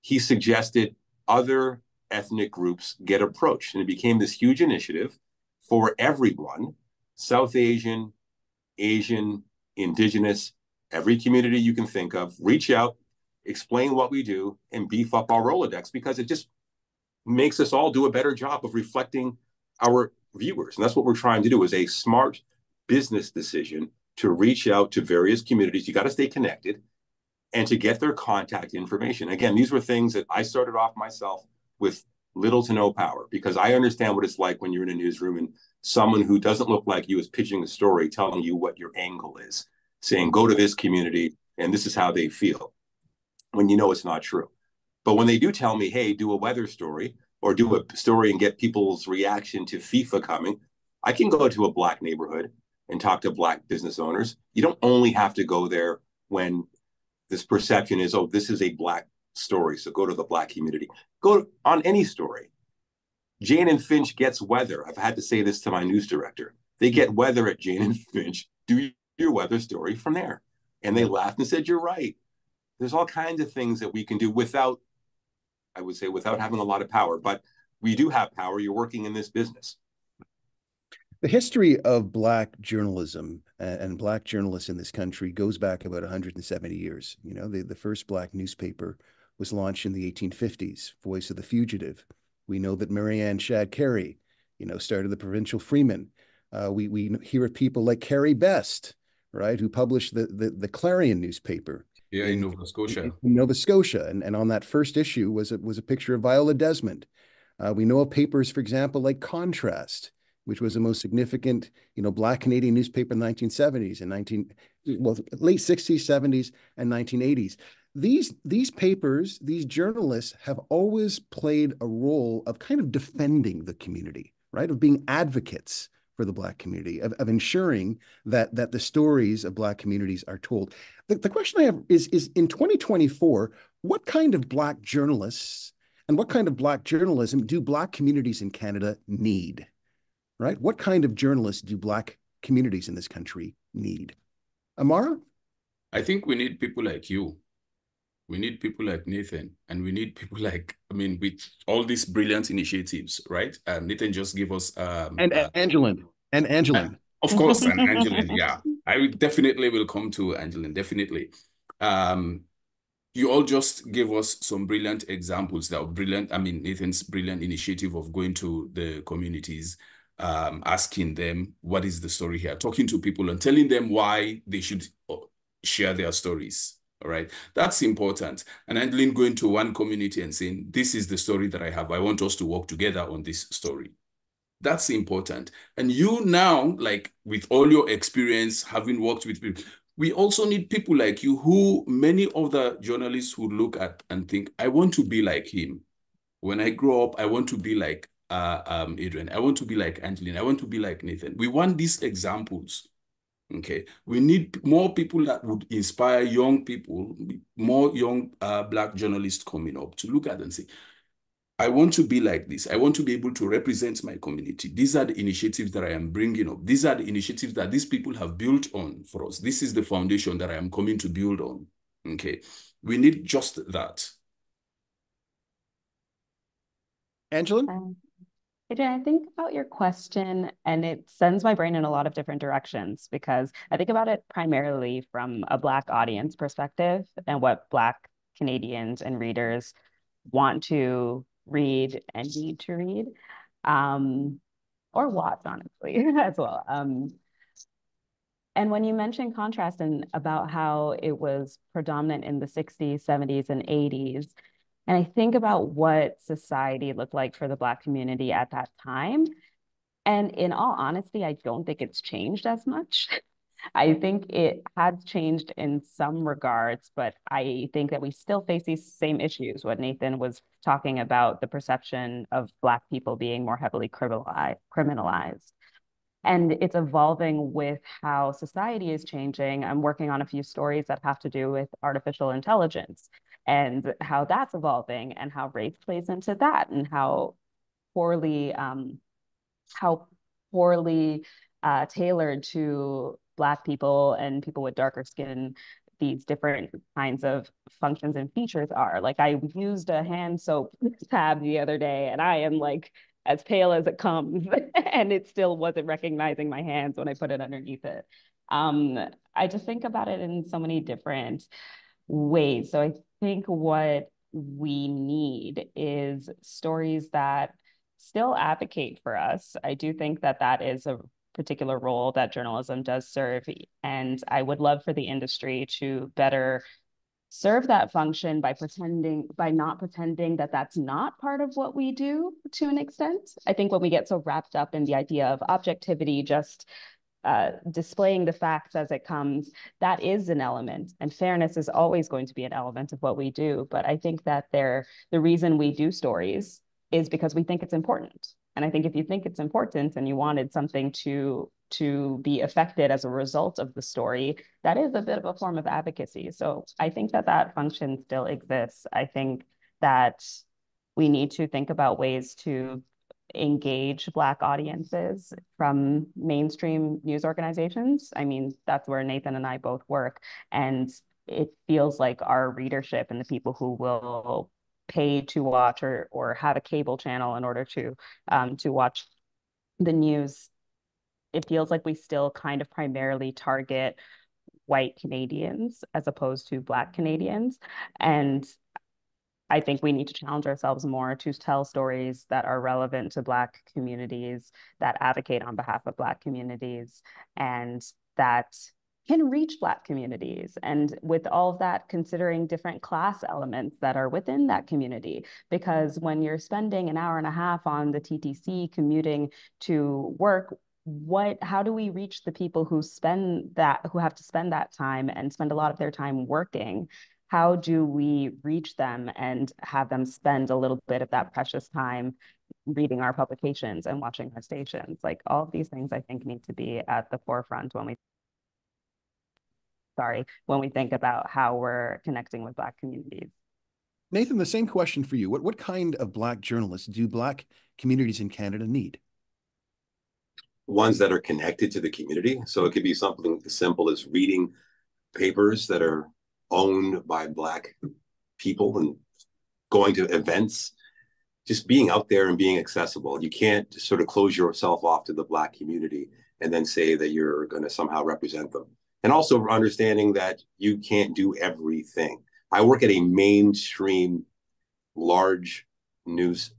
He suggested other ethnic groups get approached, and it became this huge initiative for everyone, South Asian, Asian, Indigenous, every community you can think of, reach out, explain what we do, and beef up our Rolodex, because it just makes us all do a better job of reflecting our viewers. And that's what we're trying to do, is a smart business decision to reach out to various communities. You got to stay connected and to get their contact information. Again, these were things that I started off myself with little to no power, because I understand what it's like when you're in a newsroom and someone who doesn't look like you is pitching a story, telling you what your angle is, saying, go to this community and this is how they feel, when you know it's not true. But when they do tell me, hey, do a weather story or do a story and get people's reaction to FIFA coming, I can go to a Black neighborhood and talk to Black business owners. You don't only have to go there when this perception is, oh, this is a Black story, so go to the Black community. Go on any story. Jane and Finch gets weather. I've had to say this to my news director. They get weather at Jane and Finch. Do your weather story from there. And they laughed and said, you're right. There's all kinds of things that we can do without, I would say, without having a lot of power. But we do have power. You're working in this business. The history of Black journalism and Black journalists in this country goes back about 170 years. You know, the first Black newspaper was launched in the 1850s, Voice of the Fugitive. We know that Marianne Shadd Carey, you know, started the Provincial Freeman. We hear of people like Carrie Best, right, who published the Clarion newspaper. Yeah, in Nova Scotia. In Nova Scotia, and on that first issue was a picture of Viola Desmond. We know of papers, for example, like Contrast, which was the most significant, Black Canadian newspaper in the 1970s and late 60s, 70s, and 1980s. These papers, these journalists have always played a role of kind of defending the community, right, of being advocates for the Black community, of ensuring that the stories of Black communities are told. The question I have is in 2024, what kind of Black journalists and what kind of Black journalism do Black communities in Canada need, right? What kind of journalists do Black communities in this country need? Amara? I think we need people like you. We need people like Nathan, and we need people like, with all these brilliant initiatives, right? Nathan just gave us... Angeline. Of course, and Angeline, yeah. I definitely will come to Angeline, definitely. You all just gave us some brilliant examples that were brilliant. Nathan's brilliant initiative of going to the communities, asking them, what is the story here? Talking to people and telling them why they should share their stories. All right, that's important. And Angeline going to one community and saying, this is the story that I have. I want us to work together on this story. That's important. And you now, like with all your experience, having worked with people, we also need people like you who many other journalists who look at and think, I want to be like him. When I grow up, I want to be like Adrian. I want to be like Angeline. I want to be like Nathan. We want these examples. Okay, we need more people that would inspire young people, more young Black journalists coming up to look at and say, I want to be like this. I want to be able to represent my community. These are the initiatives that I am bringing up. These are the initiatives that these people have built on for us. This is the foundation that I am coming to build on. Okay, we need just that. Angeline? Adrian, I think about your question and it sends my brain in a lot of different directions because I think about it primarily from a Black audience perspective and what Black Canadians and readers want to read and need to read, or watch, honestly, as well. And when you mentioned Contrast and about how it was predominant in the 60s, 70s, and 80s, and I think about what society looked like for the Black community at that time. And in all honesty, I don't think it's changed as much. I think it has changed in some regards, but I think that we still face these same issues. What Nathan was talking about, the perception of Black people being more heavily criminalized. And it's evolving with how society is changing. I'm working on a few stories that have to do with artificial intelligence and how that's evolving and how race plays into that and how poorly tailored to Black people and people with darker skin these different kinds of functions and features are. Like I used a hand soap tab the other day and I am like as pale as it comes and it still wasn't recognizing my hands when I put it underneath it. I just think about it in so many different ways. So I think what we need is stories that still advocate for us. I do think that that is a particular role that journalism does serve. And I would love for the industry to better serve that function by not pretending that that's not part of what we do to an extent. I think when we get so wrapped up in the idea of objectivity, just displaying the facts as it comes, that is an element, and fairness is always going to be an element of what we do. But I think that the reason we do stories is because we think it's important. And I think if you think it's important and you wanted something to be affected as a result of the story, that is a bit of a form of advocacy. So I think that that function still exists. I think that we need to think about ways to engage Black audiences from mainstream news organizations. I mean, that's where Nathan and I both work. And it feels like our readership and the people who will pay to watch or have a cable channel in order to watch the news, it feels like we still kind of primarily target white Canadians as opposed to Black Canadians. And I think we need to challenge ourselves more to tell stories that are relevant to Black communities, that advocate on behalf of Black communities, and that can reach Black communities. And with all of that, considering different class elements that are within that community. Because when you're spending an hour and a half on the TTC commuting to work, how do we reach the people who have to spend that time and spend a lot of their time working? How do we reach them and have them spend a little bit of that precious time reading our publications and watching our stations? Like, all of these things I think need to be at the forefront when we think about how we're connecting with Black communities. Nathan, the same question for you. What kind of Black journalists do Black communities in Canada need? Ones that are connected to the community. So it could be something as simple as reading papers that are owned by Black people and going to events, just being out there and being accessible. You can't just sort of close yourself off to the Black community and then say that you're going to somehow represent them. And also understanding that you can't do everything. I work at a mainstream large news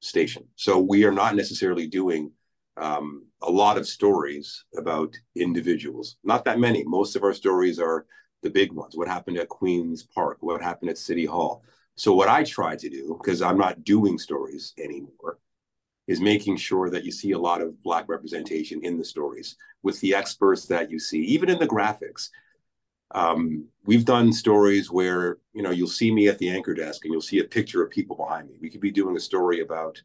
station. So we are not necessarily doing a lot of stories about individuals. Not that many. Most of our stories are the big ones. What happened at Queen's Park? What happened at City Hall? So what I try to do, because I'm not doing stories anymore, is making sure that you see a lot of Black representation in the stories with the experts that you see, even in the graphics. We've done stories where, you'll see me at the anchor desk and you'll see a picture of people behind me. We could be doing a story about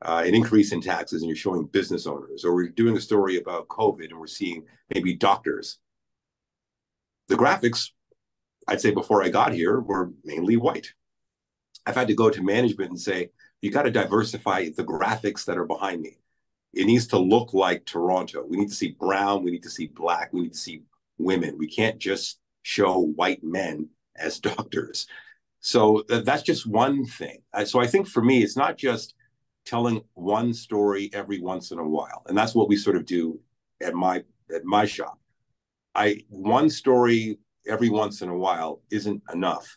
an increase in taxes and you're showing business owners, or we're doing a story about COVID and we're seeing maybe doctors. The graphics, I'd say before I got here, were mainly white. I've had to go to management and say, you got to diversify the graphics that are behind me. It needs to look like Toronto. We need to see brown. We need to see Black. We need to see women. We can't just show white men as doctors. So that's just one thing. So I think for me, it's not just telling one story every once in a while. And that's what we sort of do at my shop. One story every once in a while isn't enough.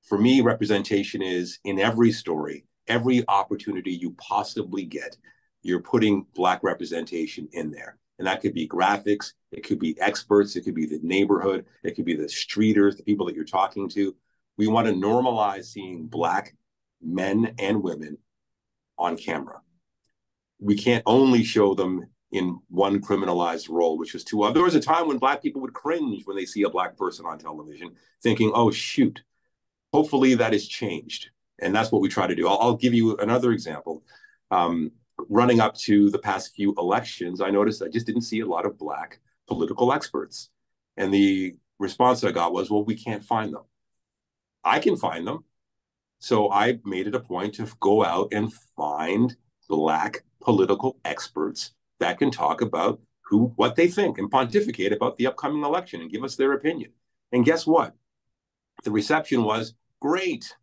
For me, representation is in every story, every opportunity you possibly get, you're putting Black representation in there. And that could be graphics, it could be experts, it could be the neighborhood, it could be the streeters, the people that you're talking to. We want to normalize seeing Black men and women on camera. We can't only show them in one criminalized role, which was too. There was a time when Black people would cringe when they see a Black person on television, thinking, oh, shoot. Hopefully that has changed. And that's what we try to do. I'll give you another example. Running up to the past few elections, I noticed I just didn't see a lot of Black political experts. And the response I got was, well, we can't find them. I can find them. So I made it a point to go out and find Black political experts that can talk about what they think and pontificate about the upcoming election and give us their opinion. And guess what? The reception was great.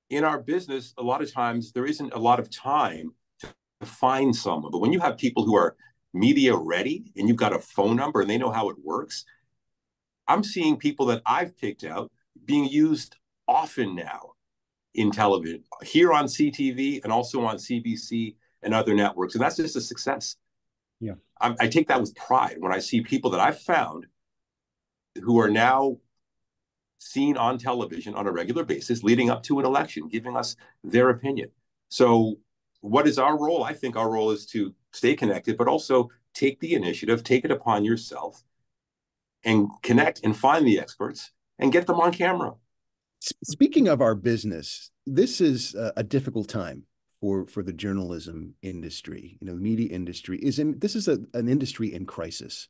In our business, a lot of times there isn't a lot of time to find someone. But when you have people who are media ready and you've got a phone number and they know how it works, I'm seeing people that I've picked out being used often now in television, here on CTV and also on CBC and other networks. And that's just a success. Yeah, I take that with pride when I see people that I've found who are now seen on television on a regular basis leading up to an election, giving us their opinion. So what is our role? I think our role is to stay connected, but also take the initiative, take it upon yourself and connect and find the experts and get them on camera. Speaking of our business, this is a difficult time for the journalism industry. The media industry this is an industry in crisis.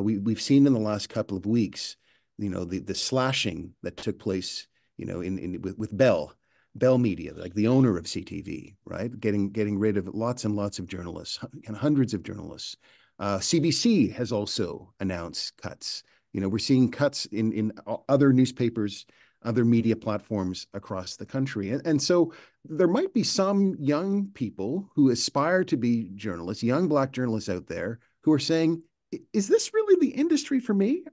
We've seen in the last couple of weeks, the slashing that took place, with Bell Media, like the owner of CTV, right? Getting rid of lots and lots of journalists and hundreds of journalists. CBC has also announced cuts. We're seeing cuts in other newspapers, other media platforms across the country. And so there might be some young people who aspire to be journalists, young Black journalists out there who are saying, is this really the industry for me?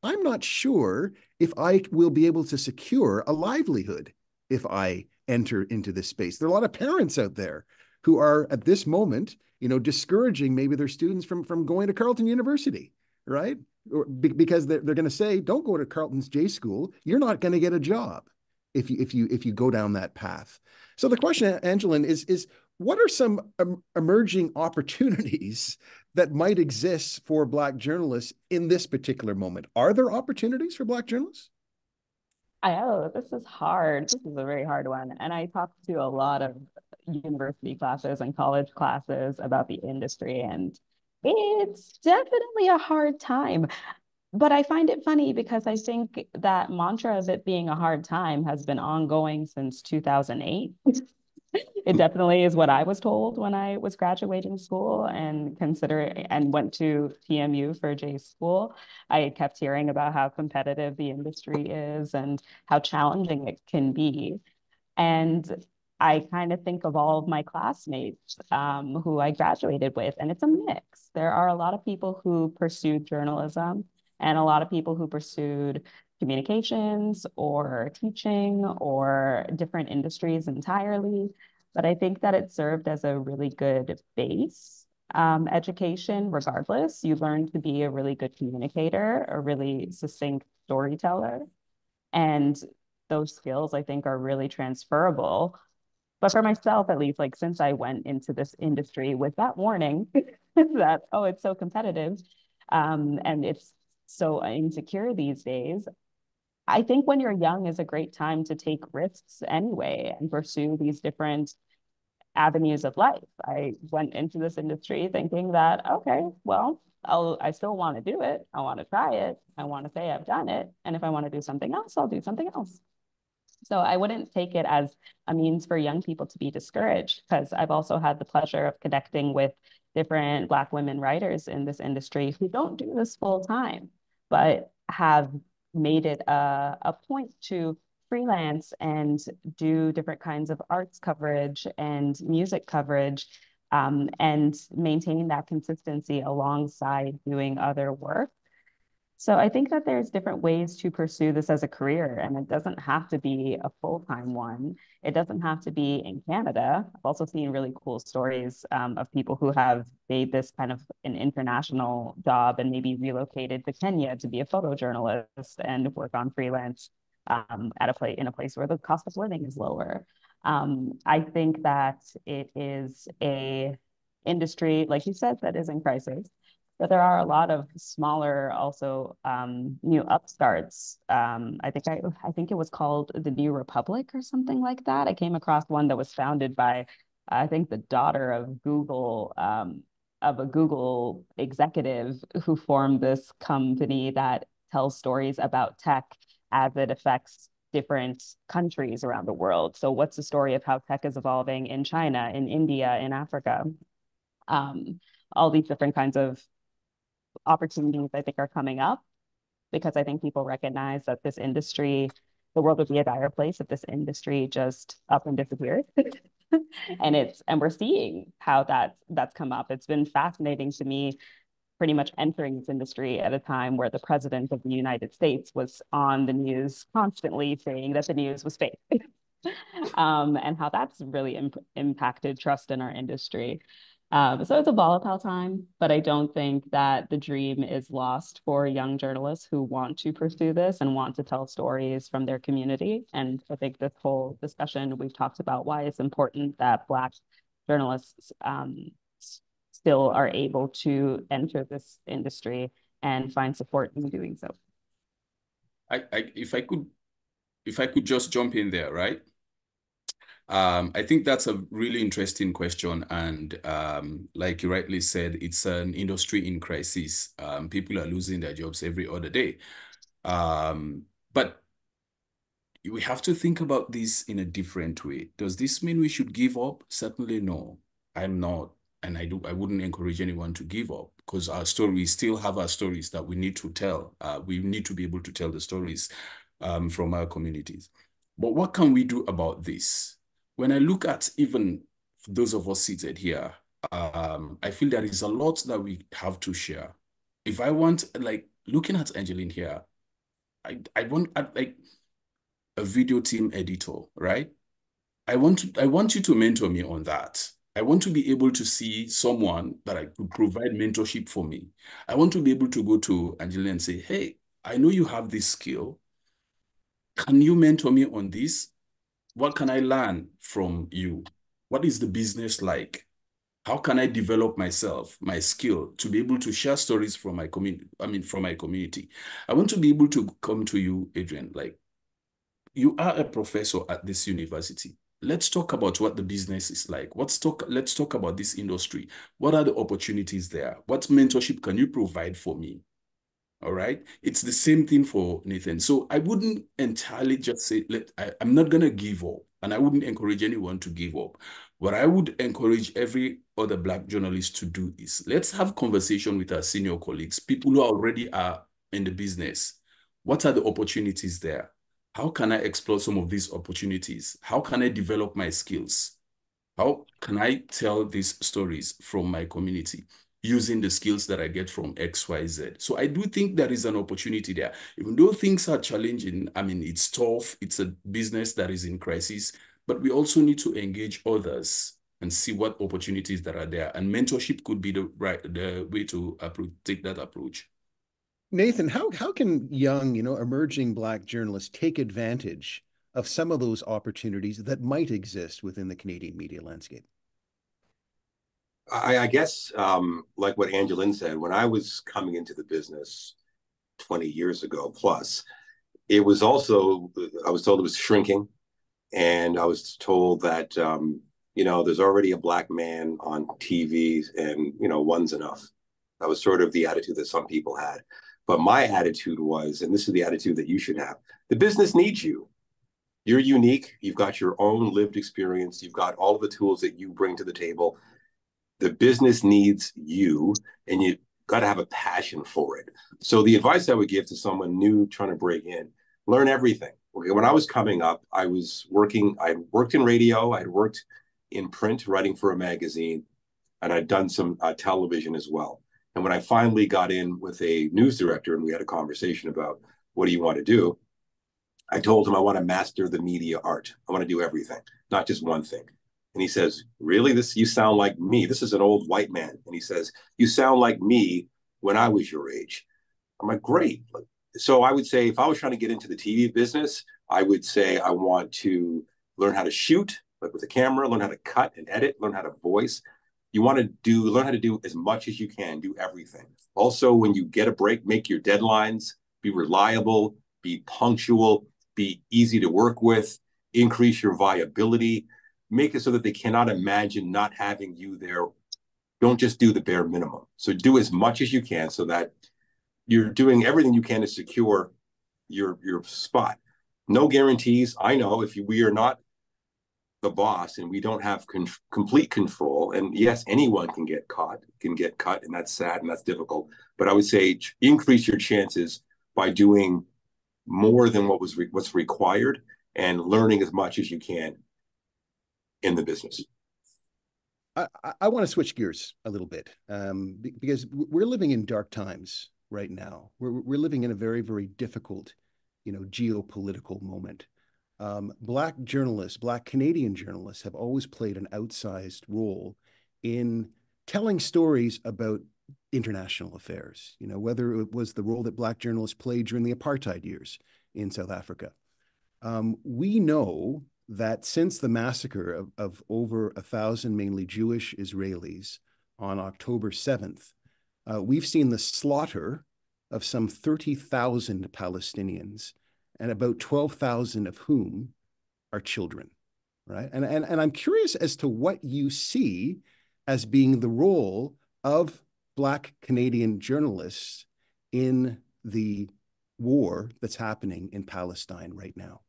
I'm not sure if I will be able to secure a livelihood if I enter into this space. There are a lot of parents out there who are at this moment, discouraging maybe their students from going to Carleton University, right? Or because they're going to say, don't go to Carleton's J School. You're not going to get a job if you go down that path. So the question, Angeline, is what are some emerging opportunities that might exist for Black journalists in this particular moment? Are there opportunities for Black journalists? This is hard. This is a very hard one. And I talked to a lot of university classes and college classes about the industry, and it's definitely a hard time. But I find it funny because I think that mantra of it being a hard time has been ongoing since 2008. It definitely is what I was told when I was graduating school and went to TMU for J school. I kept hearing about how competitive the industry is and how challenging it can be. And I kind of think of all of my classmates who I graduated with, and it's a mix. There are a lot of people who pursued journalism and a lot of people who pursued communications or teaching or different industries entirely. But I think that it served as a really good base education. Regardless, you learn to be a really good communicator, a really succinct storyteller. And those skills, I think, are really transferable. But for myself, at least, like since I went into this industry with that warning that, oh, it's so competitive and it's so insecure these days, I think when you're young is a great time to take risks anyway and pursue these different avenues of life. I went into this industry thinking that, okay, well, I still want to do it. I want to try it. I want to say I've done it. And if I want to do something else, I'll do something else. So I wouldn't take it as a means for young people to be discouraged, because I've also had the pleasure of connecting with different Black women writers in this industry who don't do this full time, but have made it a point to freelance and do different kinds of arts coverage and music coverage, and maintain that consistency alongside doing other work. So I think that there's different ways to pursue this as a career, and it doesn't have to be a full-time one. It doesn't have to be in Canada. I've also seen really cool stories of people who have made this kind of an international job and maybe relocated to Kenya to be a photojournalist and work on freelance in a place where the cost of living is lower. I think that it is a industry, like you said, that is in crisis. But there are a lot of smaller, also new upstarts. I think it was called the New Republic or something like that. I came across one that was founded by, I think, the daughter of Google, of a Google executive who formed this company that tells stories about tech as it affects different countries around the world. So what's the story of how tech is evolving in China, in India, in Africa? All these different kinds of opportunities I think are coming up, because I think people recognize that this industry, the world would be a dire place if this industry just up and disappeared. and we're seeing how that's come up. It's been fascinating to me pretty much entering this industry at a time where the president of the United States was on the news constantly saying that the news was fake. And how that's really impacted trust in our industry. So it's a volatile time, but I don't think that the dream is lost for young journalists who want to pursue this and want to tell stories from their community. And I think this whole discussion, we've talked about why it's important that Black journalists still are able to enter this industry and find support in doing so. If I could just jump in there, right? I think that's a really interesting question. And like you rightly said, it's an industry in crisis. People are losing their jobs every other day. But we have to think about this in a different way. Does this mean we should give up? Certainly no, I'm not. And I wouldn't encourage anyone to give up, because we still have our stories that we need to tell. We need to be able to tell the stories from our communities. But what can we do about this? When I look at even those of us seated here, I feel there is a lot that we have to share. If I want, like, looking at Angeline here, a video team editor, right? I want you to mentor me on that. I want to be able to see someone that I could provide mentorship for me. I want to be able to go to Angela and say, hey, I know you have this skill. Can you mentor me on this? What can I learn from you? What is the business like? How can I develop myself, my skill, to be able to share stories from my community? From my community. I want to be able to come to you, Adrian, like, you are a professor at this university. Let's talk about what the business is like. Let's talk about this industry. What are the opportunities there? What mentorship can you provide for me? All right. It's the same thing for Nathan. So I wouldn't entirely just say, I'm not going to give up. And I wouldn't encourage anyone to give up. What I would encourage every other Black journalist to do is let's have conversation with our senior colleagues, people who already are in the business. What are the opportunities there? How can I explore some of these opportunities? How can I develop my skills? How can I tell these stories from my community using the skills that I get from XYZ? So I do think there is an opportunity there. Even though things are challenging, it's tough. It's a business that is in crisis, but we also need to engage others and see what opportunities that are there. And mentorship could be the way to take that approach. Nathan, how can young, emerging Black journalists take advantage of some of those opportunities that might exist within the Canadian media landscape? I guess, like what Angeline said, when I was coming into the business 20 years ago plus, I was told it was shrinking. And I was told that, there's already a Black man on TV and, one's enough. That was sort of the attitude that some people had. But my attitude was, and this is the attitude that you should have, the business needs you. You're unique. You've got your own lived experience. You've got all of the tools that you bring to the table. The business needs you, and you got to have a passion for it. So the advice I would give to someone new trying to break in, learn everything. Okay, when I was coming up, I worked in radio, I'd worked in print, writing for a magazine, and I'd done some television as well. And when I finally got in with a news director and we had a conversation about what do you want to do, I told him I want to master the media art. I want to do everything, not just one thing. And he says, really, you sound like me. This is an old white man. And he says, you sound like me when I was your age. I'm like, great. So I would say if I was trying to get into the TV business, I would say I want to learn how to shoot, like with a camera, learn how to cut and edit, learn how to voice. You want to learn how to do as much as you can, do everything. Also, when you get a break, make your deadlines, be reliable, be punctual, be easy to work with, increase your viability, make it so that they cannot imagine not having you there. Don't just do the bare minimum. So do as much as you can so that you're doing everything you can to secure your spot. No guarantees. I know we are not the boss and we don't have complete control. And yes, anyone can get cut, and that's sad and that's difficult. But I would say increase your chances by doing more than what's required and learning as much as you can in the business. I want to switch gears a little bit because we're living in dark times right now. We're living in a very, very difficult, geopolitical moment. Black journalists, Black Canadian journalists have always played an outsized role in telling stories about international affairs, whether it was the role that Black journalists played during the apartheid years in South Africa. We know that since the massacre of over 1,000 mainly Jewish Israelis on October 7th, we've seen the slaughter of some 30,000 Palestinians, and about 12,000 of whom are children, right? And I'm curious as to what you see as being the role of Black Canadian journalists in the war that's happening in Palestine right now.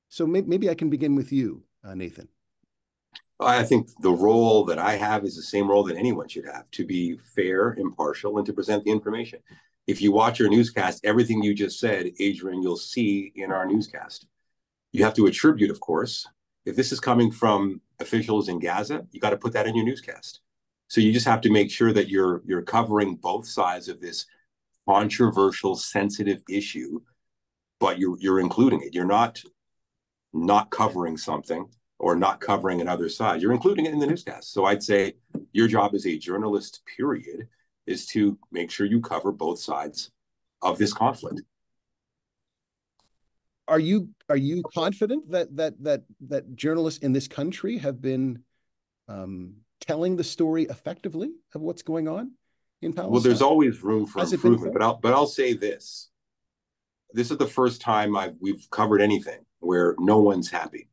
So maybe I can begin with you, Nathan. I think the role that I have is the same role that anyone should have, to be fair, impartial, and to present the information. If you watch our newscast, everything you just said, Adrian, you'll see in our newscast. You have to attribute, of course. If this is coming from officials in Gaza, you got to put that in your newscast. So you just have to make sure that you're covering both sides of this controversial, sensitive issue but you're including it. You're not covering something or not covering another side. You're including it in the newscast. So I'd say your job as a journalist, period, is to make sure you cover both sides of this conflict. Are you confident that journalists in this country have been telling the story effectively of what's going on in Palestine? Well, there's always room for improvement, but I'll say this. This is the first time we've covered anything where no one's happy.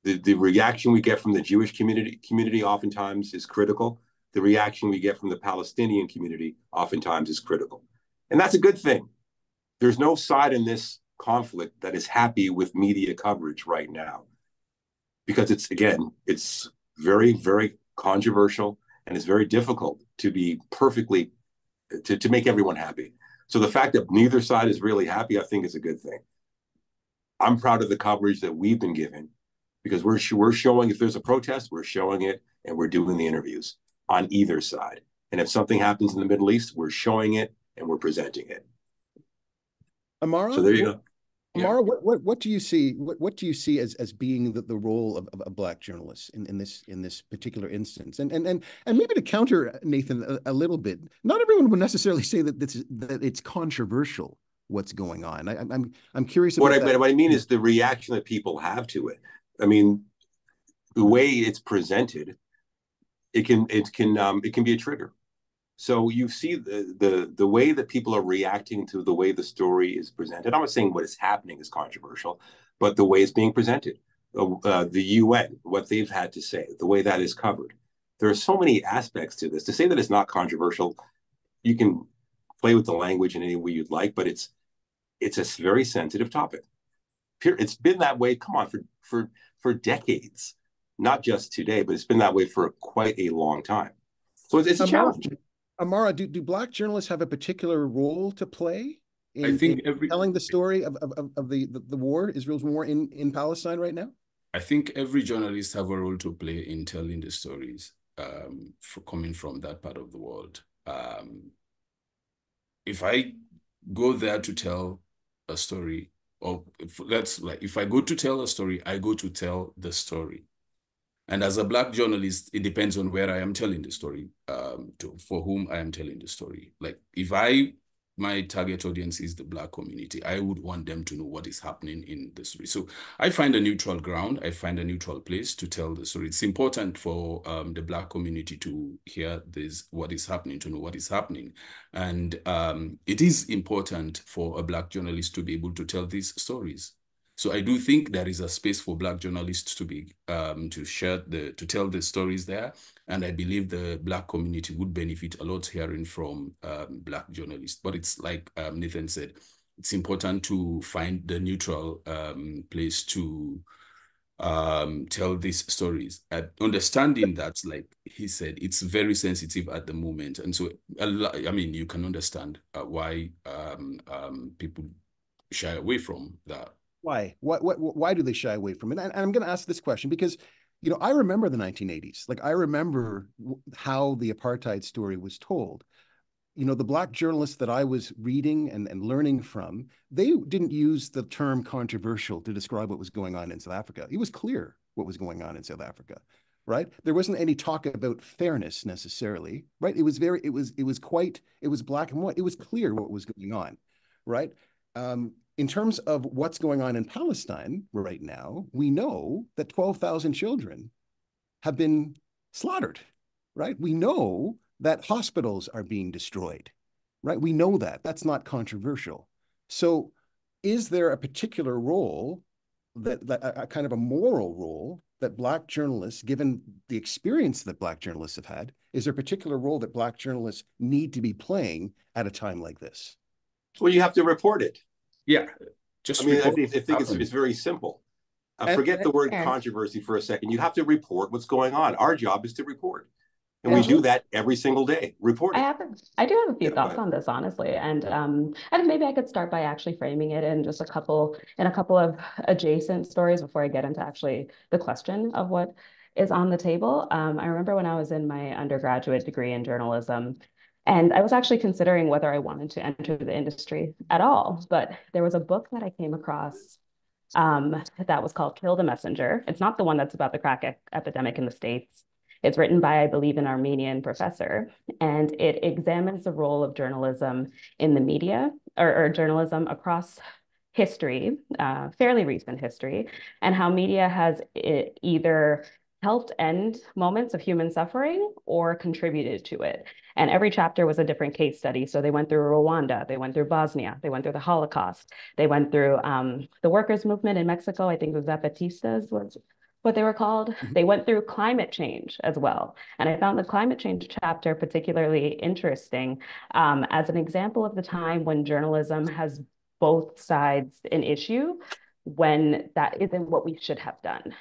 The reaction we get from the Jewish community oftentimes is critical. The reaction we get from the Palestinian community oftentimes is critical. And that's a good thing. There's no side in this conflict that is happy with media coverage right now, because it's very, very controversial, and it's very difficult to be perfectly, to make everyone happy. So the fact that neither side is really happy, I think is a good thing. I'm proud of the coverage that we've been given, because we're showing, if there's a protest, we're showing it, and we're doing the interviews on either side. And if something happens in the Middle East, we're showing it and we're presenting it. Amara, so there you go. Amara, what do you see? What do you see as being the role of Black journalists in this particular instance? And maybe to counter Nathan a little bit, not everyone would necessarily say that it's controversial what's going on. I'm curious about what I mean is the reaction that people have to it. I mean, the way it's presented, it can be a trigger. So you see the way that people are reacting to the way the story is presented. I'm not saying what is happening is controversial, but the way it's being presented, the UN, what they've had to say, the way that is covered. There are so many aspects to this. To say that it's not controversial, you can play with the language in any way you'd like, but it's a very sensitive topic. It's been that way, come on, for decades, not just today, but it's been that way for quite a long time. So it's a challenge. Amara, do Black journalists have a particular role to play in telling the story of the war, Israel's war in Palestine right now? I think every journalist have a role to play in telling the stories coming from that part of the world. If I go there to tell a story, or if I go to tell a story, I go to tell the story. And as a Black journalist, it depends on where I am telling the story, for whom I am telling the story. Like if my target audience is the Black community, I would want them to know what is happening in the story. So I find a neutral ground, I find a neutral place to tell the story. It's important for the Black community to hear what is happening, to know what is happening. And it is important for a Black journalist to be able to tell these stories. So I do think there is a space for Black journalists to be to tell the stories there, and I believe the Black community would benefit a lot hearing from Black journalists. But it's like Nathan said, it's important to find the neutral place to tell these stories. Understanding that, like he said, it's very sensitive at the moment, and so I mean, you can understand why people shy away from that. Why? Why do they shy away from it? And I'm going to ask this question because, you know, I remember the 1980s. Like, I remember how the apartheid story was told. You know, the Black journalists that I was reading and learning from, they didn't use the term controversial to describe what was going on in South Africa. It was clear what was going on in South Africa, right? There wasn't any talk about fairness necessarily, right? It was black and white. It was clear what was going on, right? In terms of what's going on in Palestine right now, we know that 12,000 children have been slaughtered, right? We know that hospitals are being destroyed, right? We know that. That's not controversial. So is there a particular role, a kind of a moral role that Black journalists, given the experience that Black journalists have had, is there a particular role that Black journalists need to be playing at a time like this? Well, you have to report it. Yeah, I think it's very simple. Forget the word controversy for a second. You have to report what's going on. Our job is to report. And we do that every single day, reporting. I do have a few thoughts on this, honestly. And maybe I could start by actually framing it in just a couple of adjacent stories before I get into actually the question of what is on the table. I remember when I was in my undergraduate degree in journalism, And I was actually considering whether I wanted to enter the industry at all, but there was a book that I came across that was called Kill the Messenger. It's not the one that's about the crack epidemic in the States. It's written by, I believe, an Armenian professor, and it examines the role of journalism in the media, or journalism across history, fairly recent history, and how media has either helped end moments of human suffering or contributed to it. And every chapter was a different case study. So they went through Rwanda, they went through Bosnia, they went through the Holocaust, they went through the workers' movement in Mexico. I think it was Zapatistas was what they were called. They went through climate change as well. And I found the climate change chapter particularly interesting as an example of the time when journalism has both sides an issue when that isn't what we should have done.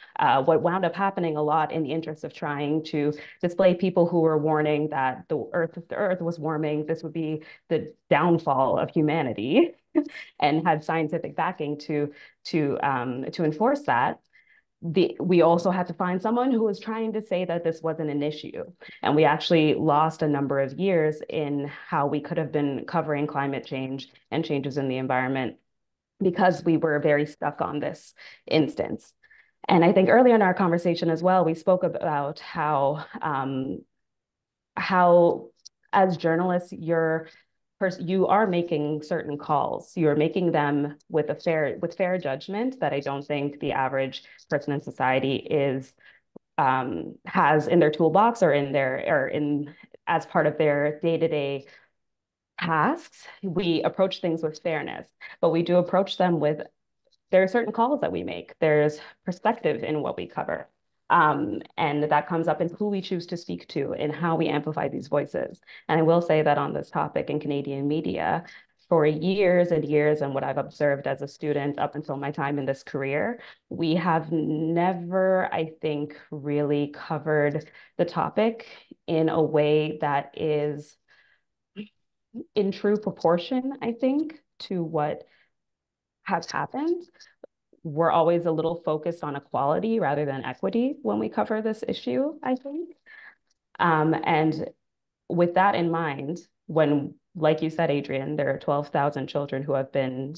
What wound up happening a lot in the interest of trying to display people who were warning that if the earth was warming, this would be the downfall of humanity and had scientific backing to enforce that. We also had to find someone who was trying to say that this wasn't an issue. And we actually lost a number of years in how we could have been covering climate change and changes in the environment because we were very stuck on this instance. And I think earlier in our conversation as well, we spoke about how as journalists, you are making certain calls. You're making them with fair judgment that I don't think the average person in society has in their toolbox or as part of their day-to-day tasks. We approach things with fairness, but we do approach them with, there are certain calls that we make. There's perspective in what we cover. And that comes up in who we choose to speak to and how we amplify these voices. And I will say that on this topic in Canadian media, for years and years, and what I've observed as a student up until my time in this career, we have never, I think, really covered the topic in a way that is in true proportion, I think, to what has happened. We're always a little focused on equality rather than equity when we cover this issue, I think. And with that in mind, when, like you said, Adrian, there are 12,000 children who have been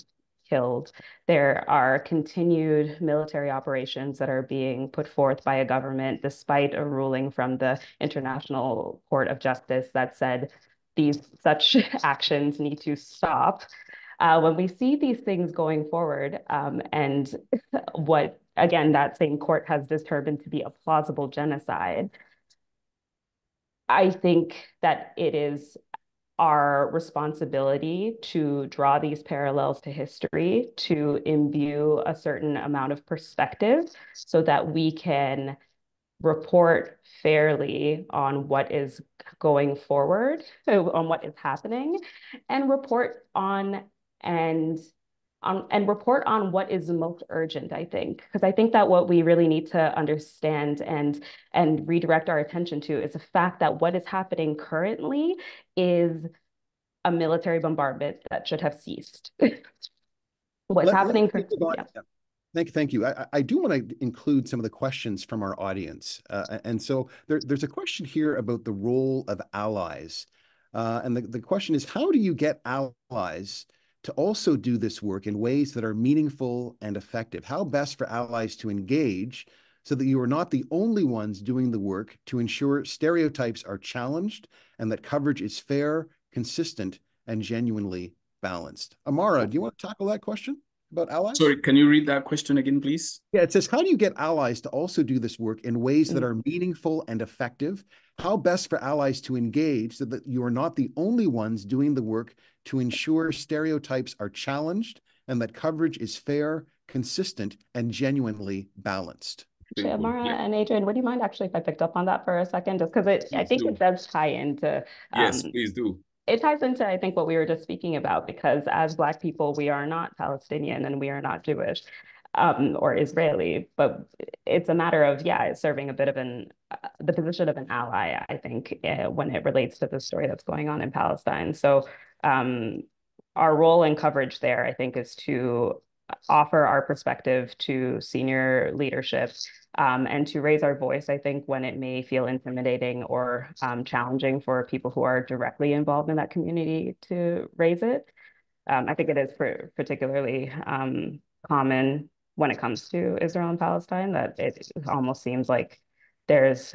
killed, there are continued military operations that are being put forth by a government despite a ruling from the International Court of Justice that said such actions need to stop. When we see these things going forward, and what, again, that same court has determined to be a plausible genocide, I think that it is our responsibility to draw these parallels to history, to imbue a certain amount of perspective so that we can report fairly on what is going forward, on what is happening, and report on what is the most urgent, I think. Because I think that what we really need to understand and redirect our attention to is the fact that what is happening currently is a military bombardment that should have ceased. What's happening? Yeah. Thank you. I do want to include some of the questions from our audience. And so there's a question here about the role of allies. And the question is, how do you get allies to also do this work in ways that are meaningful and effective? How best for allies to engage so that you are not the only ones doing the work to ensure stereotypes are challenged and that coverage is fair, consistent, and genuinely balanced? Amara, do you want to tackle that question about allies? Sorry, can you read that question again, please? Yeah, it says, how do you get allies to also do this work in ways that are meaningful and effective? How best for allies to engage so that you are not the only ones doing the work to ensure stereotypes are challenged and that coverage is fair, consistent, and genuinely balanced? Actually, Amara and Adrian, would you mind actually if I picked up on that for a second? Just because I think it does tie into... Yes, please do. It ties into, I think, what we were just speaking about, because as Black people, we are not Palestinian and we are not Jewish or Israeli, but it's a matter of, serving a bit of the position of an ally, I think, when it relates to the story that's going on in Palestine. So our role in coverage there, I think, is to offer our perspective to senior leadership and to raise our voice, I think, when it may feel intimidating or challenging for people who are directly involved in that community to raise it. I think it is particularly common when it comes to Israel and Palestine, that it almost seems like there's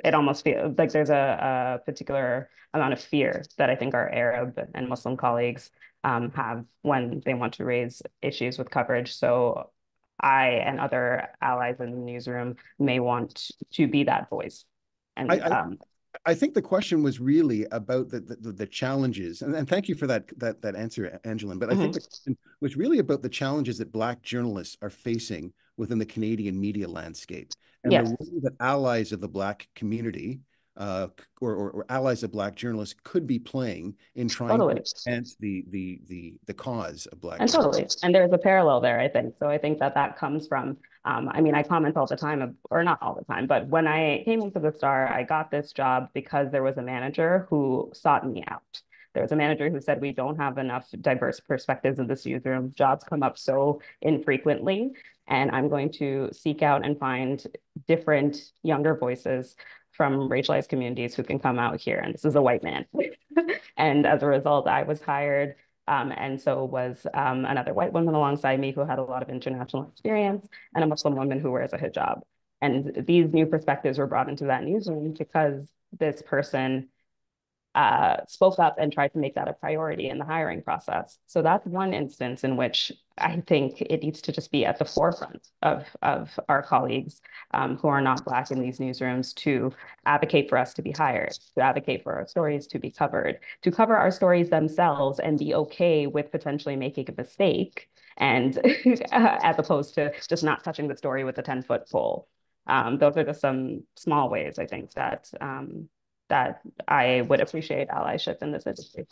it almost feels like there's a particular amount of fear that I think our Arab and Muslim colleagues have when they want to raise issues with coverage. So I and other allies in the newsroom may want to be that voice. And I think the question was really about the challenges, and thank you for that answer, Angeline. But I think the question was really about the challenges that Black journalists are facing within the Canadian media landscape, and the role that allies of the Black community or allies of Black journalists could be playing in trying to advance the cause of Black journalists. And there's a parallel there, I think. So I think that comes from, I mean, I comment all the time, or not all the time, but when I came into the Star, I got this job because there was a manager who sought me out. There was a manager who said, we don't have enough diverse perspectives in this newsroom. Jobs come up so infrequently, and I'm going to seek out and find different younger voices from racialized communities who can come out here. And this is a white man. And as a result, I was hired, and so was another white woman alongside me who had a lot of international experience, and a Muslim woman who wears a hijab. And these new perspectives were brought into that newsroom because this person spoke up and tried to make that a priority in the hiring process. So that's one instance in which I think it needs to just be at the forefront of our colleagues who are not Black in these newsrooms to advocate for us to be hired, to advocate for our stories to be covered, to cover our stories themselves and be okay with potentially making a mistake, and as opposed to just not touching the story with a 10-foot pole. Those are just some small ways, I think, that I would appreciate allyship in this industry.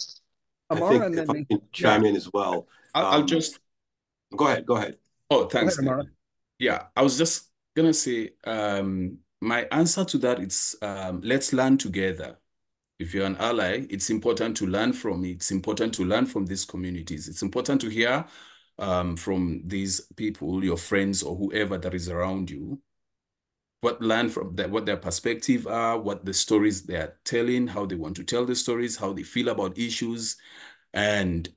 I think if I can chime in as well. I'll just... Go ahead. Oh, thanks. Go ahead, yeah, I was just going to say, my answer to that is, let's learn together. If you're an ally, it's important to learn from it. It's important to learn from these communities. It's important to hear from these people, your friends or whoever that is around you, what their perspective are, what the stories they are telling, how they want to tell the stories, how they feel about issues, and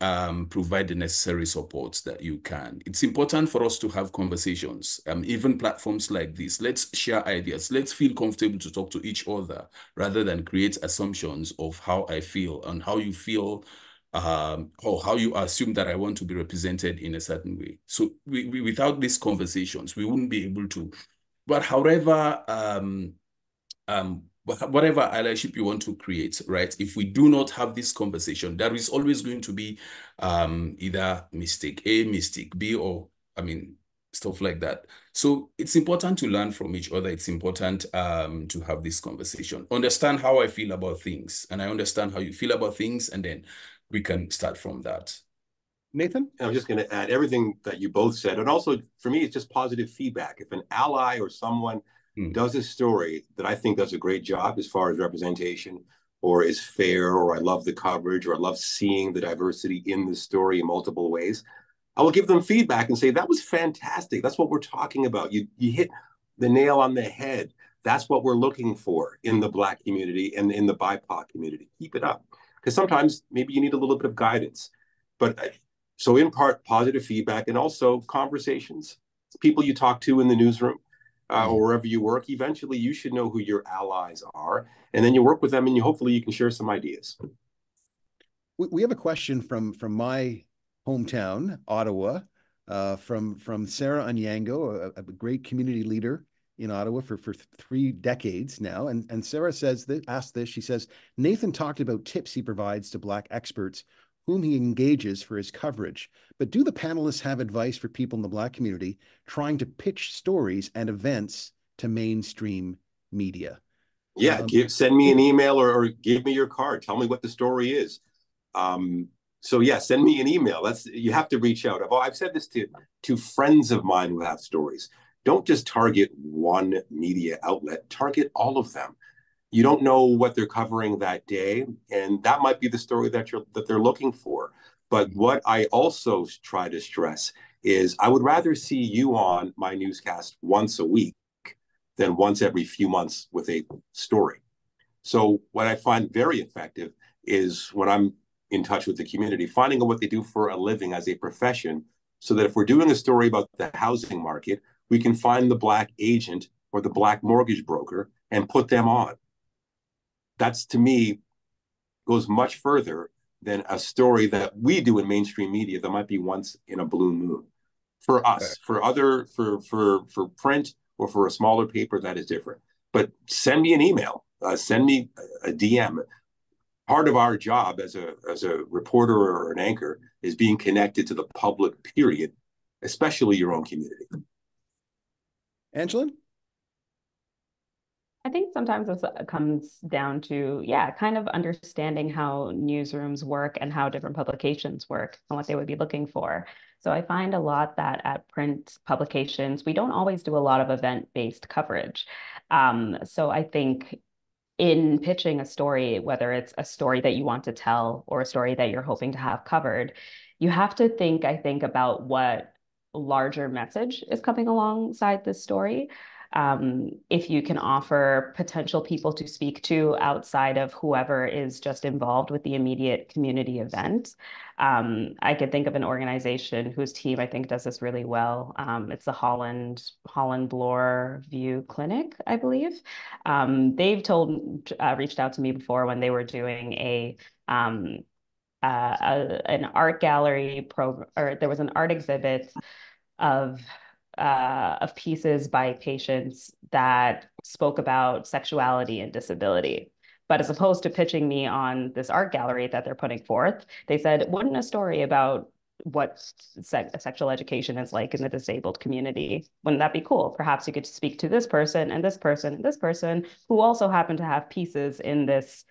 provide the necessary supports that you can. It's important for us to have conversations, even platforms like this. Let's share ideas. Let's feel comfortable to talk to each other rather than create assumptions of how I feel and how you feel, or how you assume that I want to be represented in a certain way. So without these conversations, we wouldn't be able to. But however, whatever allyship you want to create, right? If we do not have this conversation, there is always going to be either mistake A, mistake B, or stuff like that. So it's important to learn from each other. It's important to have this conversation. Understand how I feel about things, and I understand how you feel about things, and then we can start from that. Nathan? I'm just going to add everything that you both said. And also, for me, it's just positive feedback. If an ally or someone does a story that I think does a great job as far as representation, or is fair, or I love the coverage, or I love seeing the diversity in the story in multiple ways, I will give them feedback and say, that was fantastic. That's what we're talking about. You hit the nail on the head. That's what we're looking for in the Black community and in the BIPOC community. Keep it up. Because sometimes maybe you need a little bit of guidance. But so in part, positive feedback, and also conversations. People you talk to in the newsroom or wherever you work, eventually you should know who your allies are. And then you work with them, and hopefully you can share some ideas. We have a question from my hometown, Ottawa, from Sarah Onyango, a great community leader in Ottawa for 3 decades now. And Sarah asked this, she says, Nathan talked about tips he provides to Black experts whom he engages for his coverage. But do the panelists have advice for people in the Black community trying to pitch stories and events to mainstream media? Yeah, send me an email or give me your card. Tell me what the story is. So yeah, send me an email. You have to reach out. I've said this to friends of mine who have stories. Don't just target one media outlet, target all of them. You don't know what they're covering that day, and that might be the story that they're looking for. But what I also try to stress is I would rather see you on my newscast once a week than once every few months with a story. So what I find very effective is when I'm in touch with the community, finding out what they do for a living as a profession, so that if we're doing a story about the housing market, we can find the Black agent or the Black mortgage broker and put them on. That's, to me, goes much further than a story that we do in mainstream media that might be once in a blue moon. For us, for print or for a smaller paper, that is different. But send me an email, send me a DM. Part of our job as a reporter or an anchor is being connected to the public, period, especially your own community. Angela? I think sometimes this comes down to, kind of understanding how newsrooms work and how different publications work and what they would be looking for. So I find a lot that at print publications, we don't always do a lot of event-based coverage. So I think in pitching a story, whether it's a story that you want to tell or a story that you're hoping to have covered, you have to think, I think, about what larger message is coming alongside this story. If you can offer potential people to speak to outside of whoever is just involved with the immediate community event. I could think of an organization whose team I think does this really well. It's the Holland Bloor View Clinic, I believe. They've reached out to me before when they were doing an art gallery or there was an art exhibit of pieces by patients that spoke about sexuality and disability. But as opposed to pitching me on this art gallery that they're putting forth, they said, wouldn't a story about what sexual education is like in the disabled community, wouldn't that be cool? Perhaps you could speak to this person and this person and this person who also happen to have pieces in this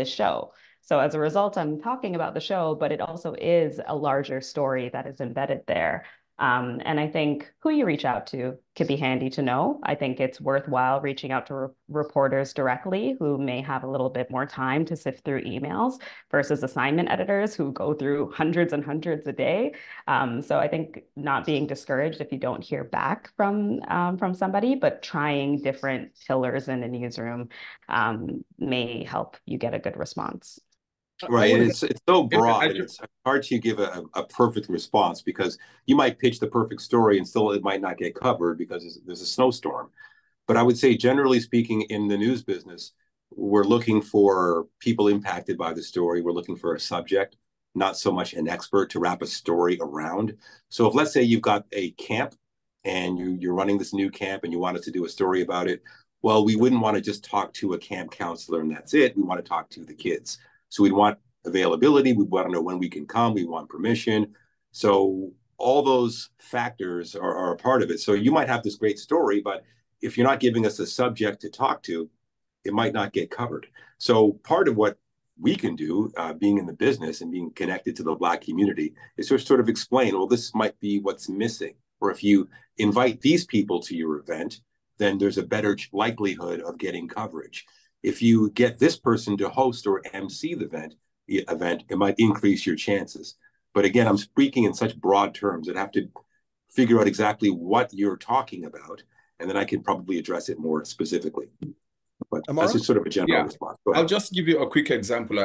show. So as a result, I'm talking about the show, but it also is a larger story that is embedded there. And I think who you reach out to could be handy to know. I think it's worthwhile reaching out to reporters directly who may have a little bit more time to sift through emails versus assignment editors who go through hundreds and hundreds a day. So I think not being discouraged if you don't hear back from somebody, but trying different pillars in a newsroom may help you get a good response. Right, and it's so broad, and it's hard to give a perfect response, because you might pitch the perfect story and still it might not get covered because there's a snowstorm. But I would say, generally speaking, in the news business, we're looking for people impacted by the story. We're looking for a subject, not so much an expert to wrap a story around. So if, let's say, you've got a camp and you're running this new camp and you want us to do a story about it, well, we wouldn't want to just talk to a camp counselor and that's it. We want to talk to the kids. So we'd want availability. We want to know when we can come. We want permission. So all those factors are a part of it. So you might have this great story, but if you're not giving us a subject to talk to, it might not get covered. So part of what we can do, being in the business and being connected to the Black community, is to sort of explain, well, this might be what's missing. Or if you invite these people to your event, then there's a better likelihood of getting coverage. If you get this person to host or MC the event, it might increase your chances. But again, I'm speaking in such broad terms that I have to figure out exactly what you're talking about, and then I can probably address it more specifically. But that's just sort of a general response. I'll just give you a quick example.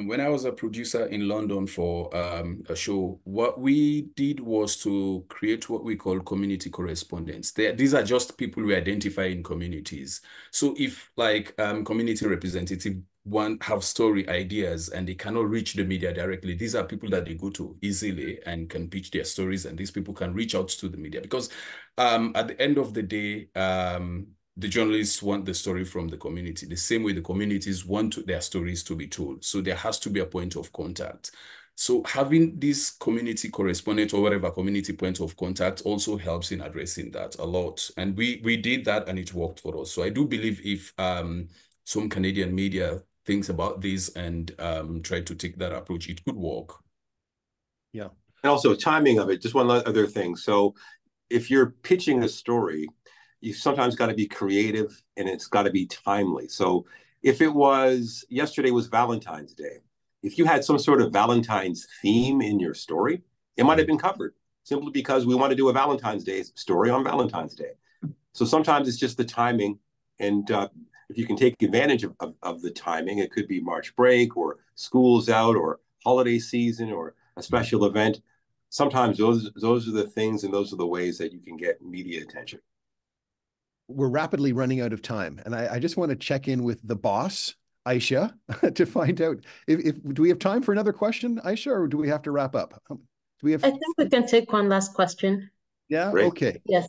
When I was a producer in London for a show, what we did was to create what we call community correspondents. These are just people we identify in communities. So if like community representative have story ideas and they cannot reach the media directly, these are people that they go to easily and can pitch their stories, and these people can reach out to the media, because at the end of the day, the journalists want the story from the community, the same way the communities want their stories to be told. So there has to be a point of contact. So having this community correspondent or whatever community point of contact also helps in addressing that a lot. And we did that and it worked for us. So I do believe if some Canadian media thinks about this and try to take that approach, it could work. Yeah. And also timing of it, just one other thing. So if you're pitching a story, you sometimes got to be creative and it's got to be timely. So if it was, yesterday was Valentine's Day, if you had some sort of Valentine's theme in your story, it might have been covered. simply because we want to do a Valentine's Day story on Valentine's Day. So sometimes it's just the timing. And if you can take advantage of the timing, it could be March break or school's out or holiday season or a special event. Sometimes those are the things and those are the ways that you can get media attention. We're rapidly running out of time. And I just want to check in with the boss, Aisha, to find out if do we have time for another question, Aisha, or do we have to wrap up? Do we have? I think we can take one last question. Yeah. Great. Okay. Yes.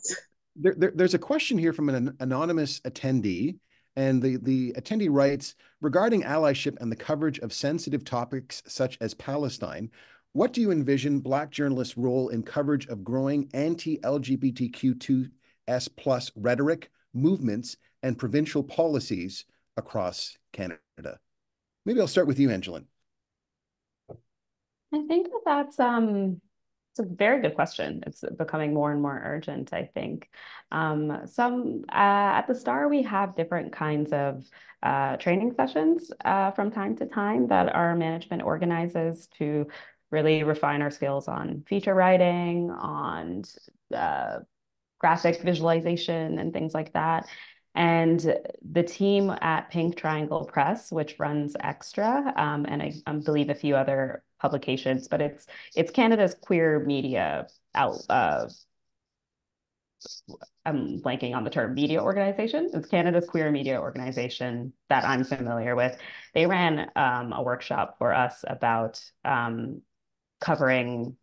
There's a question here from an anonymous attendee, and the attendee writes, regarding allyship and the coverage of sensitive topics such as Palestine, what do you envision Black journalists' role in coverage of growing anti-LGBTQ2S+ rhetoric, movements, and provincial policies across Canada? Maybe I'll start with you, Angeline. I think that's it's a very good question. It's becoming more and more urgent, I think. At the Star, we have different kinds of training sessions from time to time that our management organizes to really refine our skills on feature writing, on graphic visualization and things like that. And the team at Pink Triangle Press, which runs Extra, and I believe a few other publications, but it's Canada's queer media out. I'm blanking on the term, media organization. It's Canada's queer media organization that I'm familiar with. They ran a workshop for us about covering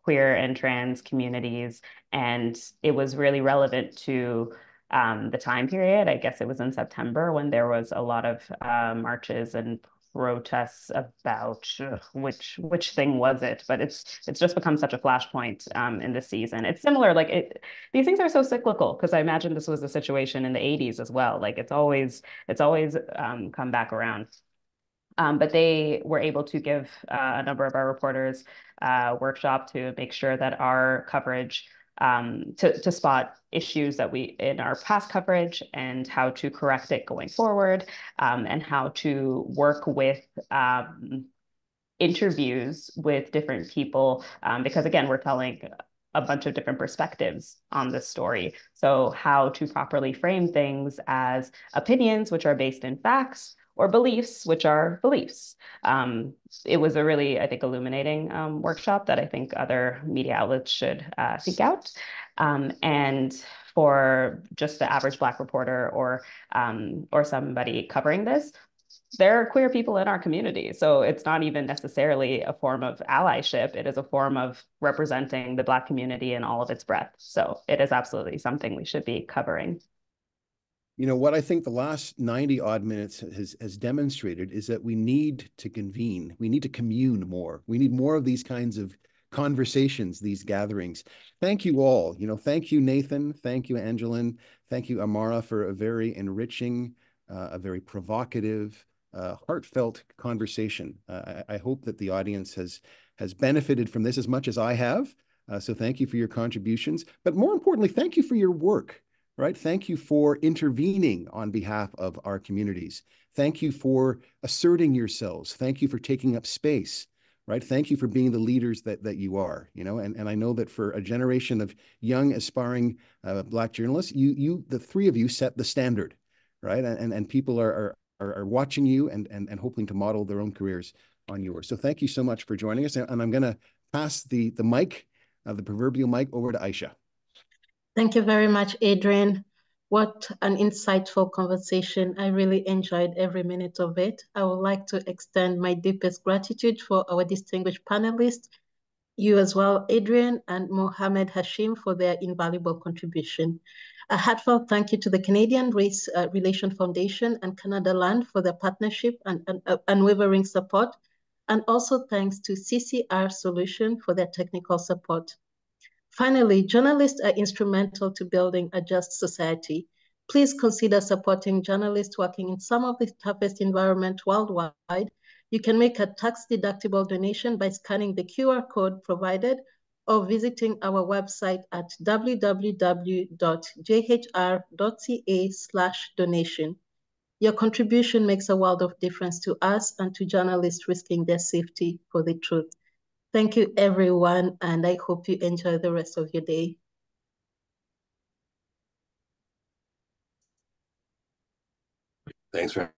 queer and trans communities, and it was really relevant to the time period. I guess it was in September when there was a lot of marches and protests about which thing was it, but it's just become such a flashpoint in this season. It's similar, like these things are so cyclical, because I imagine this was a situation in the 80s as well. Like it's always come back around. But they were able to give a number of our reporters a workshop to make sure that our coverage, to spot issues that we in our past coverage and how to correct it going forward, and how to work with interviews with different people, because again, we're telling a bunch of different perspectives on this story. So how to properly frame things as opinions, which are based in facts, or beliefs, which are beliefs. It was a really, I think, illuminating workshop that I think other media outlets should seek out. And for just the average Black reporter or somebody covering this, there are queer people in our community. So it's not even necessarily a form of allyship. It is a form of representing the Black community in all of its breadth. So it is absolutely something we should be covering. You know, what I think the last 90 odd minutes has demonstrated is that we need to convene. We need to commune more. We need more of these kinds of conversations, these gatherings. Thank you all. You know, thank you, Nathan. Thank you, Angeline. Thank you, Amara, for a very enriching, a very provocative, heartfelt conversation. I hope that the audience has benefited from this as much as I have. So thank you for your contributions. But more importantly, thank you for your work. Right? Thank you for intervening on behalf of our communities. Thank you for asserting yourselves. Thank you for taking up space, right? Thank you for being the leaders that you are, you know, and I know that for a generation of young, aspiring Black journalists, the three of you set the standard, right? And people are watching you and hoping to model their own careers on yours. So thank you so much for joining us. And I'm going to pass the mic, the proverbial mic, over to Aisha. Thank you very much, Adrian. What an insightful conversation. I really enjoyed every minute of it. I would like to extend my deepest gratitude for our distinguished panelists, you as well, Adrian, and Mohammed Hashim, for their invaluable contribution. A heartfelt thank you to the Canadian Race Relations Foundation and Canadaland for their partnership and unwavering support, and also thanks to CCR Solution for their technical support. Finally, journalists are instrumental to building a just society. Please consider supporting journalists working in some of the toughest environments worldwide. You can make a tax-deductible donation by scanning the QR code provided or visiting our website at www.jhr.ca/donation. Your contribution makes a world of difference to us and to journalists risking their safety for the truth. Thank you, everyone, and I hope you enjoy the rest of your day. Thanks for